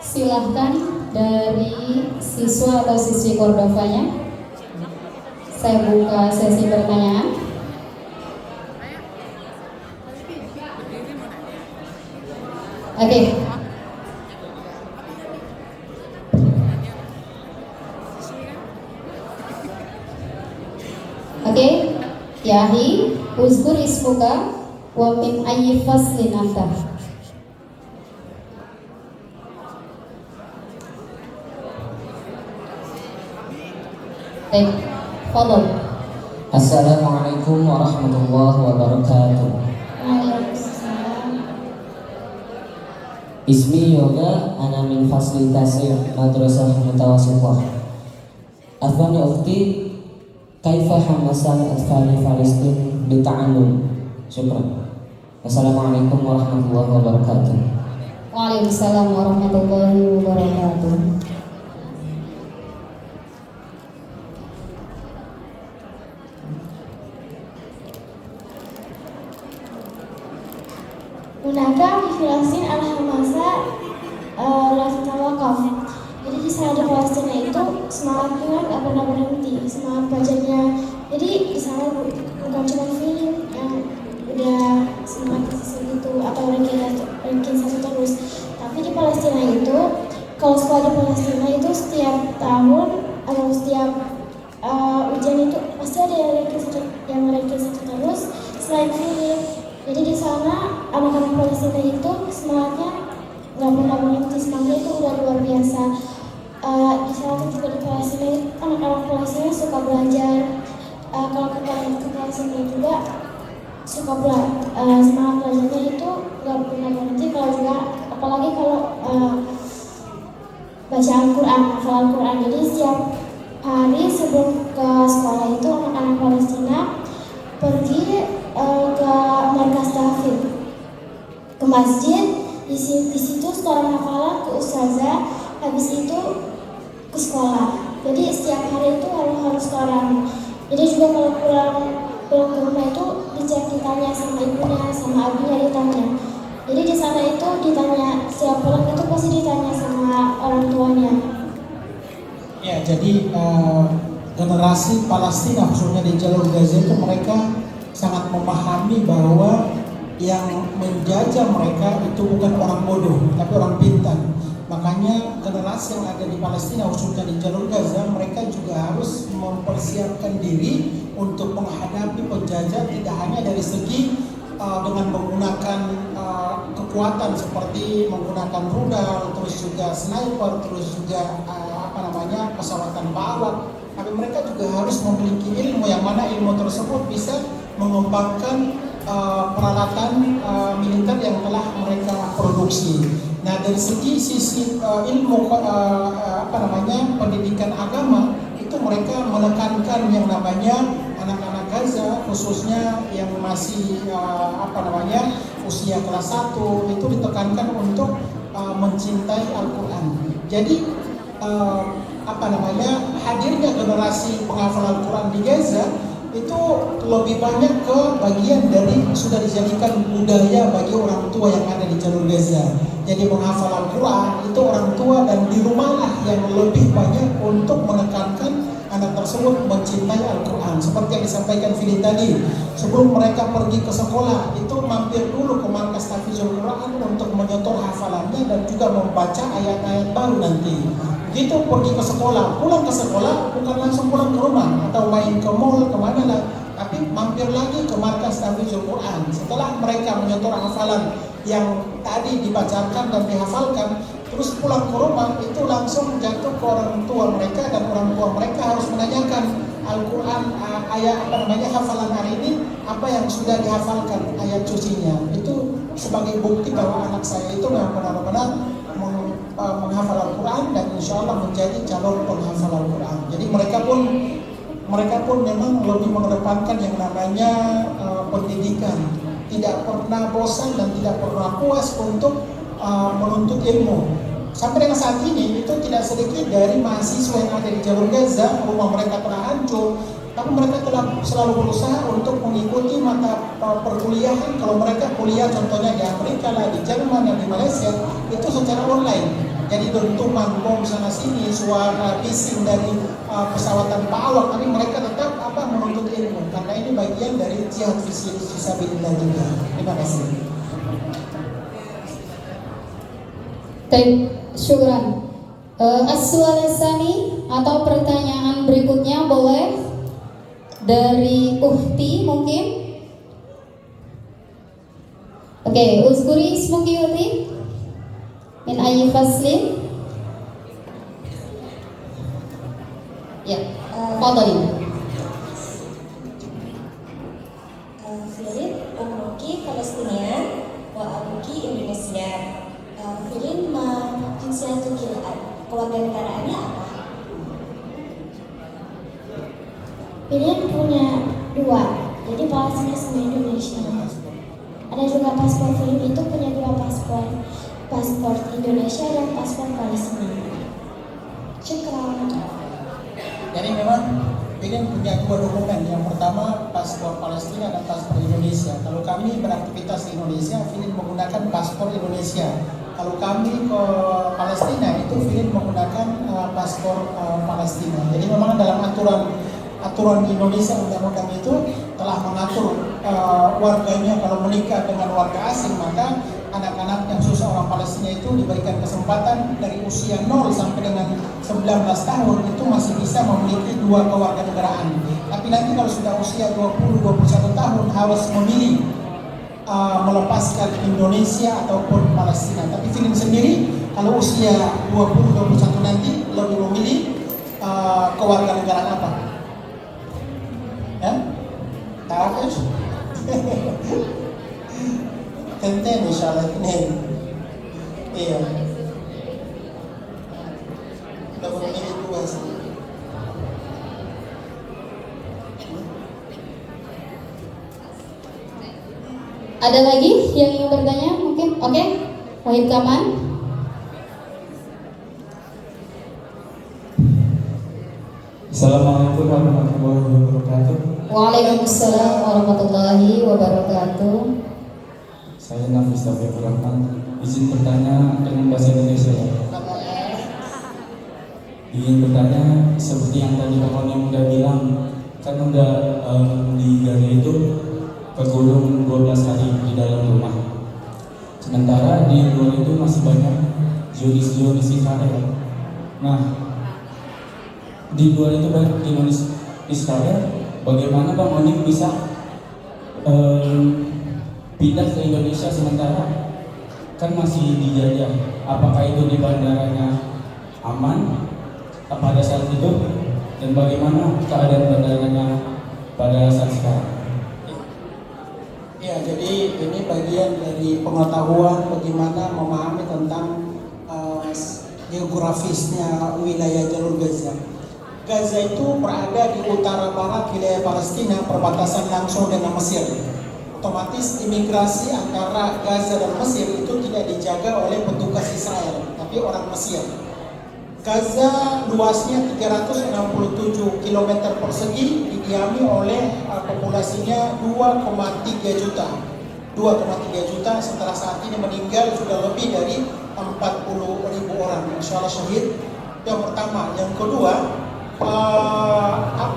silahkan dari siswa atau siswi Cordova-nya. Saya buka sesi pertanyaan. Oke. Oke, Yahi, uzkur ismuka wa min ayyi faslin anta. Baik, fadhol. Assalamualaikum warahmatullahi wabarakatuh. Ismi Yoga, ana min fasli tasir madrasah mutawassithah. Afwani ukhti, kaifa hamasan atfal Palestin bita'allum? Syukran. Wassalamualaikum warahmatullahi wabarakatuh. Waalaikumsalam warahmatullahi wabarakatuh. Hunaka fi Filastin al-hamasa la tatawaqaf. Jadi di sana di Palestina itu semangatnya nggak pernah berhenti, semangat belajarnya. Jadi di sana bukan cuma film yang udah semangat segitu atau ranking satu terus, tapi di Palestina itu kalau sekolah di Palestina itu setiap tahun atau setiap ujian itu pasti ada yang ranking satu terus selain film. Jadi di sana anak-anak Palestina itu semangatnya nggak pernah berhenti, semangatnya itu udah luar biasa. Di sana juga di anak-anak Palestina suka belajar. Kalau ke Palestina juga suka semangat belajarnya itu nggak pernah berhenti. Kalau juga apalagi kalau baca Al-Quran, hafal Al-Quran. Jadi setiap hari sebelum ke sekolah itu anak-anak Palestina pergi ke markas tahfidz, ke masjid. Di situ setoran hafalan ke ustazah, habis itu ke sekolah. Jadi setiap hari itu harus setoran. Jadi juga kalau pulang ke rumah itu ditanya sama ibunya, sama abinya ditanya. Jadi di sana itu ditanya, setiap pulang itu pasti ditanya sama orang tuanya. Ya, jadi generasi Palestina khususnya di jalur Gaza itu mereka sangat memahami bahwa yang menjajah mereka itu bukan orang bodoh, tapi orang pintar. Makanya generasi yang ada di Palestina khususnya di jalur Gaza, mereka juga harus mempersiapkan diri untuk menghadapi penjajah, tidak hanya dari segi dengan menggunakan kekuatan seperti menggunakan rudal, terus juga sniper, terus juga pesawat tanpa awak, tapi mereka juga harus memiliki ilmu yang mana ilmu tersebut bisa mengembangkan peralatan militer yang telah mereka produksi. Nah, dari sisi ilmu pendidikan agama itu mereka menekankan yang namanya anak-anak Gaza khususnya yang masih usia kelas 1 itu ditekankan untuk mencintai Al-Quran. Jadi hadirnya generasi penghafal Al-Quran di Gaza itu lebih banyak ke bagian dari sudah dijadikan budaya bagi orang tua yang ada di jalur Gaza. Jadi menghafal Al-Quran itu orang tua dan di rumahlah yang lebih banyak untuk menekankan anak tersebut mencintai Al-Quran. Seperti yang disampaikan Fili tadi, sebelum mereka pergi ke sekolah itu mampir dulu ke markas tahfidzul Quran untuk menyetor hafalannya dan juga membaca ayat-ayat baru nanti. Begitu pergi ke sekolah, pulang ke sekolah bukan langsung pulang ke rumah atau main ke mall kemana lah, tapi mampir lagi ke markas tahfidzul Quran. Setelah mereka menyetor hafalan yang tadi dibacakan dan dihafalkan, terus pulang ke rumah itu langsung jatuh ke orang tua mereka dan orang tua mereka harus menanyakan Al-Quran hafalan hari ini apa yang sudah dihafalkan ayat sucinya. Itu sebagai bukti bahwa anak saya itu memang benar-benar menghafal Al-Quran dan insya Allah menjadi calon penghafal Al-Quran. Jadi mereka pun memang lebih mengedepankan yang namanya pendidikan, tidak pernah bosan dan tidak pernah puas untuk menuntut ilmu. Sampai dengan saat ini itu tidak sedikit dari mahasiswa yang ada di jalur Gaza, rumah mereka telah hancur, tapi mereka telah selalu berusaha untuk mengikuti mata perkuliahan. Kalau mereka kuliah contohnya di Amerika lah, di Jerman dan di Malaysia itu secara online. Jadi dentuman bom sana sini, suara bising dari pesawat tanpa awak, tapi mereka tetap menuntut ilmu karena ini bagian dari jihad fisabilillah juga. Terima kasih. Syukran. As-su'al tsani atau pertanyaan berikutnya boleh dari Uhti mungkin. Oke, uzkuri ismuki Uhti. Min ayyi faslin? Ya, fadhali. Filin umuki Palestina wa abuki Indonesia. Filin ma jinsiyatu kil'an. Kewarganegaraannya apa? Filin punya dua, jadi Palestina sama Indonesia. Ada juga paspor Filin itu punya dua paspor Indonesia dan paspor Palestina. Syukran. Jadi memang Filin punya dua dokumen. Yang pertama paspor Palestina dan paspor Indonesia. Kalau kami beraktivitas di Indonesia, Filin menggunakan paspor Indonesia. Kalau kami ke Palestina itu Filin menggunakan paspor Palestina. Jadi memang dalam aturan di Indonesia, undang-undang itu telah mengatur warganya kalau menikah dengan warga asing, maka anak-anak yang susah orang Palestina itu diberikan kesempatan dari usia 0 sampai dengan 19 tahun itu masih bisa memiliki dua kewarganegaraan. Tapi nanti kalau sudah usia 20-21 tahun harus memilih melepaskan Indonesia ataupun Palestina. Tapi Filin sendiri kalau usia 20-21 nanti lebih memilih kewarganegaraan apa? Ya? Tahu? Tenten insyaallah ini. Iya. Udah memilih dua sih. Ada lagi yang ingin bertanya? Mungkin, oke. Wahid Kaman. Assalamualaikum warahmatullahi wabarakatuh. Waalaikumsalam warahmatullahi wabarakatuh. Saya Nafis Taufikur Rahman. Izin bertanya dengan bahasa Indonesia. Ingin bertanya seperti yang tadi kawan yang udah bilang, kan udah di Gaza itu kekurung 12 hari di dalam rumah. Sementara di luar itu masih banyak Zionis Israel. Nah, di luar itu banyak Zionis Israel. Bagaimana Bang Onim bisa pindah ke Indonesia sementara kan masih dijajah? Apakah itu di bandaranya aman pada saat itu? Dan bagaimana keadaan bandaranya pada saat sekarang? Ya, jadi ini bagian dari pengetahuan bagaimana memahami tentang geografisnya wilayah jalur Gaza. Gaza itu berada di utara barat wilayah Palestina, perbatasan langsung dengan Mesir. Otomatis imigrasi antara Gaza dan Mesir itu tidak dijaga oleh petugas Israel, tapi orang Mesir. Gaza luasnya 367 km persegi, didiami oleh populasinya 2,3 juta. 2,3 juta, setelah saat ini meninggal sudah lebih dari 40.000 orang, insya Allah syahid. Yang pertama, yang kedua,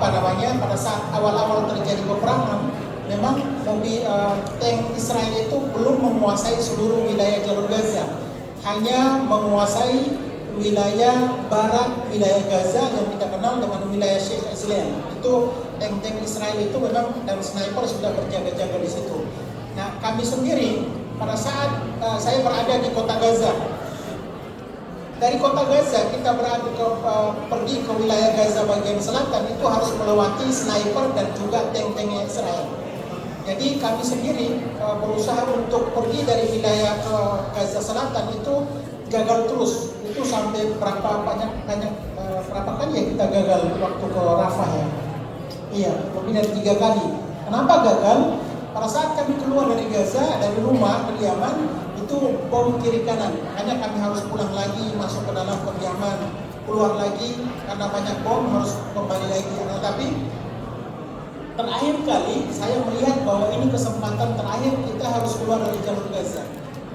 pada saat awal-awal terjadi peperangan, memang tank Israel itu belum menguasai seluruh wilayah jalur Gaza, hanya menguasai wilayah barat wilayah Gaza yang kita kenal dengan wilayah Sheikh Islam. Itu tank-tank Israel itu memang dan sniper sudah berjaga-jaga di situ. Nah, kami sendiri pada saat saya berada di kota Gaza, dari kota Gaza kita pergi ke wilayah Gaza bagian selatan itu harus melewati sniper dan juga tank-tank Israel. Jadi kami sendiri berusaha untuk pergi dari wilayah ke Gaza selatan itu gagal terus. Itu sampai berapa kali ya kita gagal waktu ke Rafah ya? Iya, lebih dari 3 kali. Kenapa gagal? Pada saat kami keluar dari Gaza, dari rumah kediaman, itu bom kiri kanan. Makanya kami harus pulang lagi, masuk ke dalam kediaman, keluar lagi karena banyak bom, harus kembali lagi. Tetapi terakhir kali saya melihat bahwa ini kesempatan terakhir kita harus keluar dari jalur Gaza.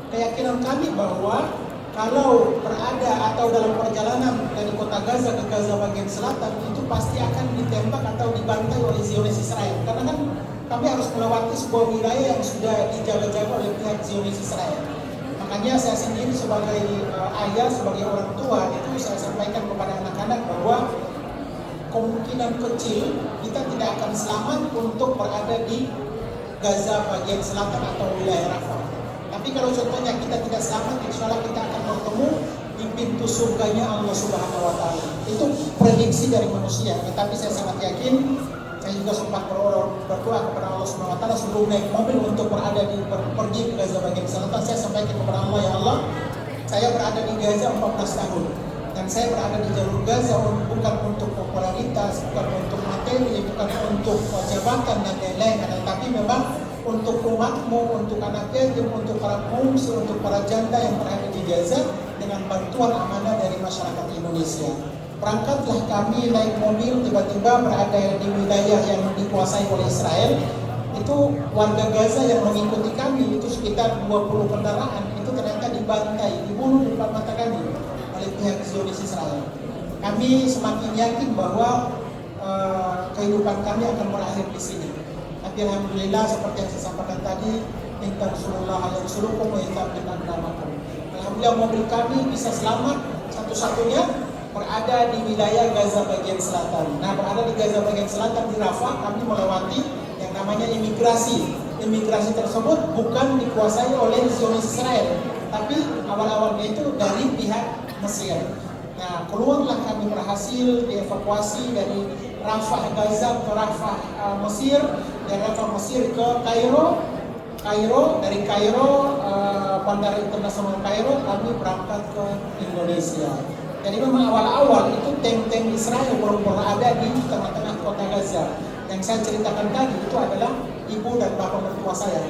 Keyakinan kami bahwa kalau berada atau dalam perjalanan dari kota Gaza ke Gaza bagian selatan itu pasti akan ditembak atau dibantai oleh Zionis Israel. Karena kan kami harus melewati sebuah wilayah yang sudah dijaga-jaga oleh pihak Zionis Israel. Makanya saya sendiri sebagai ayah, sebagai orang tua itu saya sampaikan kepada anak-anak bahwa kemungkinan kecil kita tidak akan selamat untuk berada di Gaza bagian selatan atau wilayah Rafah. Tapi kalau contohnya kita tidak selamat, insya Allah kita akan bertemu di pintu surganya Allah Subhanahu Wa Taala. Itu prediksi dari manusia. Tetapi saya sangat yakin. Saya juga sempat berdoa kepada Allah Subhanahu Wa Taala sebelum naik mobil untuk pergi ke Gaza bagian selatan. Saya sampaikan kepada Allah, ya Allah, saya berada di Gaza 14 tahun. Dan saya berada di jalur Gaza bukan untuk popularitas, bukan untuk materi, bukan untuk jabatan dan lain-lain, tetapi memang untuk umatmu, untuk anak yatim, untuk para pengungsi, untuk para janda yang berada di Gaza dengan bantuan amanah dari masyarakat Indonesia. Berangkatlah kami naik mobil, tiba-tiba berada di wilayah yang dikuasai oleh Israel. Itu warga Gaza yang mengikuti kami, itu sekitar 20 kendaraan, itu ternyata dibantai, dibunuh di depan mata kami oleh pihak Zionis Israel. Kami semakin yakin bahwa kehidupan kami akan berakhir di sini. Tapi alhamdulillah seperti yang saya sampaikan tadi, inna Rasulullah yansulukum wa yatabin aqdamakum. Alhamdulillah mobil kami bisa selamat satu-satunya berada di wilayah Gaza bagian selatan. Nah, berada di Gaza bagian selatan di Rafah, kami melewati yang namanya imigrasi. Imigrasi tersebut bukan dikuasai oleh Zionis Israel, tapi awal-awalnya itu dari pihak Mesir. Nah, keluarlah kami berhasil dievakuasi dari Rafah Gaza ke Rafah Mesir, dari Rafah Mesir ke Kairo, dari Kairo Bandara Internasional Kairo kami berangkat ke Indonesia. Jadi memang awal-awal itu tank-tank Israel belum berada di tengah-tengah kota Gaza. Yang saya ceritakan tadi itu adalah ibu dan bapak mertua saya.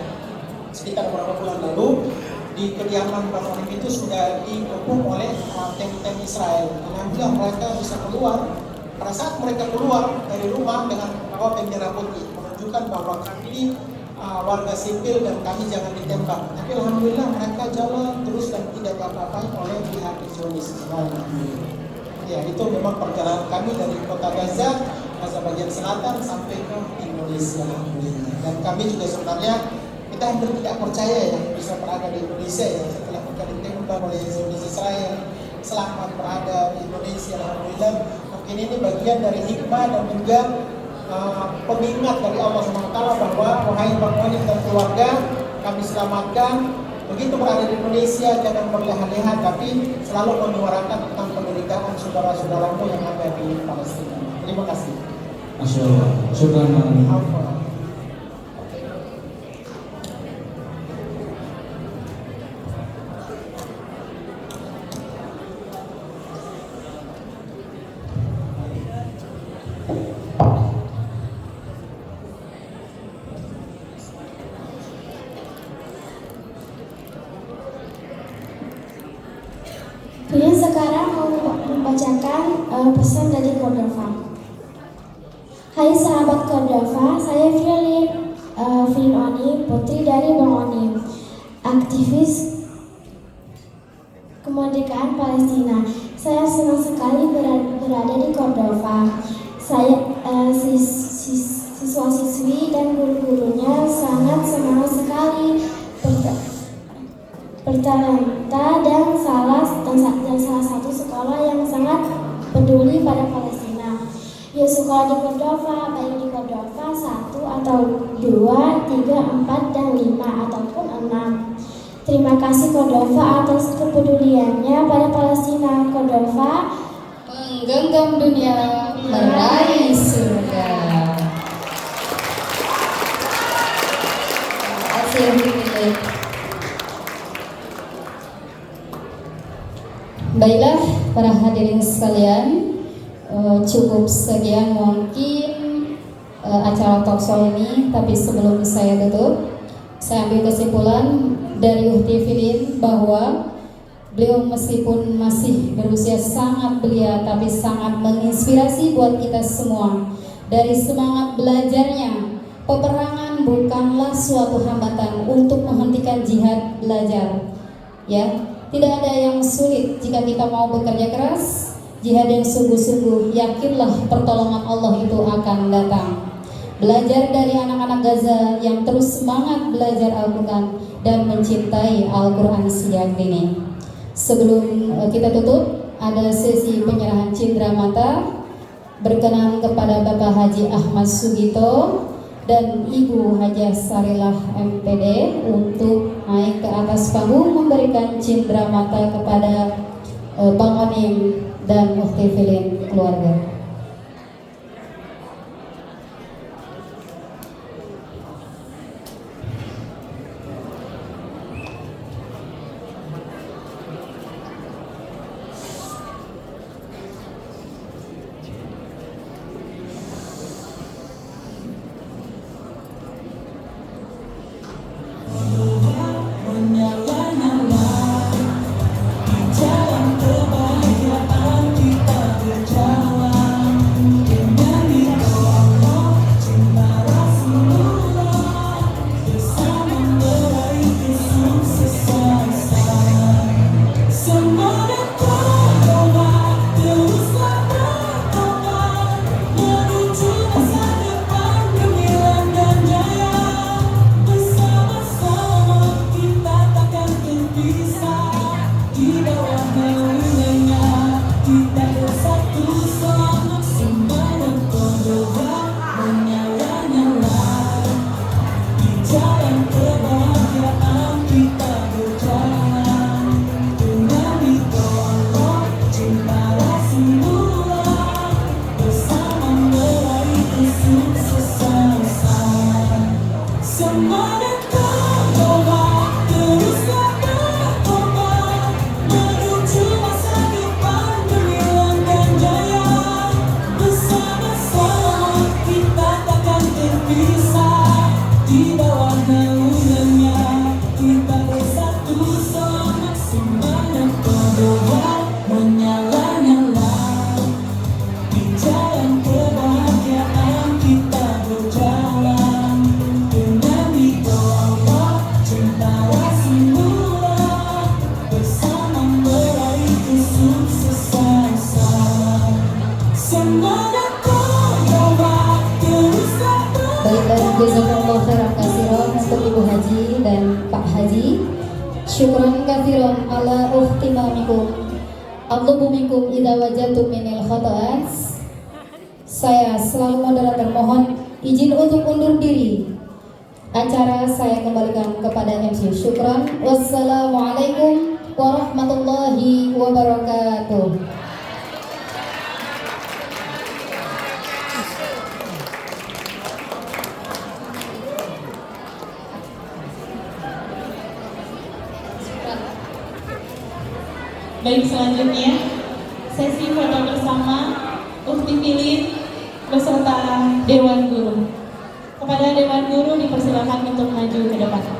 Sekitar beberapa bulan lalu di kediaman Bapak itu sudah dikepung oleh tank-tank Israel. Alhamdulillah mereka bisa keluar. Pada saat mereka keluar dari rumah dengan membawa bendera putih, menunjukkan bahwa kami ini warga sipil dan kami jangan ditembak. Tapi alhamdulillah mereka jalan terus dan tidak apa-apa oleh pihak Zionis. Ya, itu memang perjalanan kami dari kota Gaza bagian selatan sampai ke Indonesia. Dan kami juga sebenarnya kita hampir tidak percaya ya bisa berada di Indonesia ya setelah kita ditembak oleh Zionis Israel. Selamat berada di Indonesia, alhamdulillah. Mungkin ini bagian dari hikmah dan juga pengingat dari Allah SWT bahwa wahai Bang Wali dan keluarga, kami selamatkan. Begitu berada di Indonesia jangan berleha-leha, tapi selalu menyuarakan tentang penderitaan saudara-saudaramu yang ada di Palestina. Terima kasih. Masya Allah. Syukran. Kemudian sekarang mau membacakan pesan dari Cordova. Hai sahabat Cordova, saya Filin Oni, putri dari Bang Oni, aktivis kemerdekaan Palestina. Saya senang sekali berada di Cordova. Saya siswa-siswi dan guru-gurunya sangat semangat sekali, bertalenta dan salah satu sekolah yang sangat peduli pada Palestina. Ya, sekolah di Cordova, baik di Cordova 1 atau 2, 3, 4, dan 5 ataupun 6. Terima kasih Cordova atas kepeduliannya pada Palestina. Cordova menggenggam dunia, meraih surga. Terima kasih. Baiklah para hadirin sekalian, cukup sekian mungkin acara talkshow ini. Tapi sebelum saya tutup, saya ambil kesimpulan dari Uhti Filin bahwa beliau meskipun masih berusia sangat belia, tapi sangat menginspirasi buat kita semua. Dari semangat belajarnya, peperangan bukanlah suatu hambatan untuk menghentikan jihad belajar. Ya, tidak ada yang sulit jika kita mau bekerja keras, jihad yang sungguh-sungguh, yakinlah pertolongan Allah itu akan datang. Belajar dari anak-anak Gaza yang terus semangat belajar Al-Quran dan mencintai Al-Quran sejak dini. Sebelum kita tutup, ada sesi penyerahan cindera mata. Berkenan kepada Bapak Haji Ahmad Sugito dan Ibu Hajah Sarilah MPD untuk naik ke atas panggung memberikan cindera mata kepada Bang Onim dan Uhti Filin keluarga. Kita berjalan dengan ditolong cinta. Semangat berdoa, teruslah berdoa menuju masa depan menghilangkan jaya. Bersama-sama kita takkan terpisah di bawah naungannya. Kita bersatu sama semangat berdoa menyala-nyala di jalan kebahagiaan kita berjalan dengan ridho Allah cintara semula bersama meraih kesuksesan. Semangat berdoa teruslah Baiklah, jazakallahu khairan katsiran untuk Ibu Haji dan Pak Haji. Syukran katsiran ala ihtimamikum. Atlubu minkum idza wajadtum minil khata'at. Saya selaku moderator mohon izin untuk undur diri. Acara saya kembalikan kepada MC. Syukran. Wassalamualaikum warahmatullahi wabarakatuh. Baik, selanjutnya sesi foto bersama Ukti Filin beserta Dewan Guru. Kepada Dewan Guru dipersilakan untuk maju ke depan.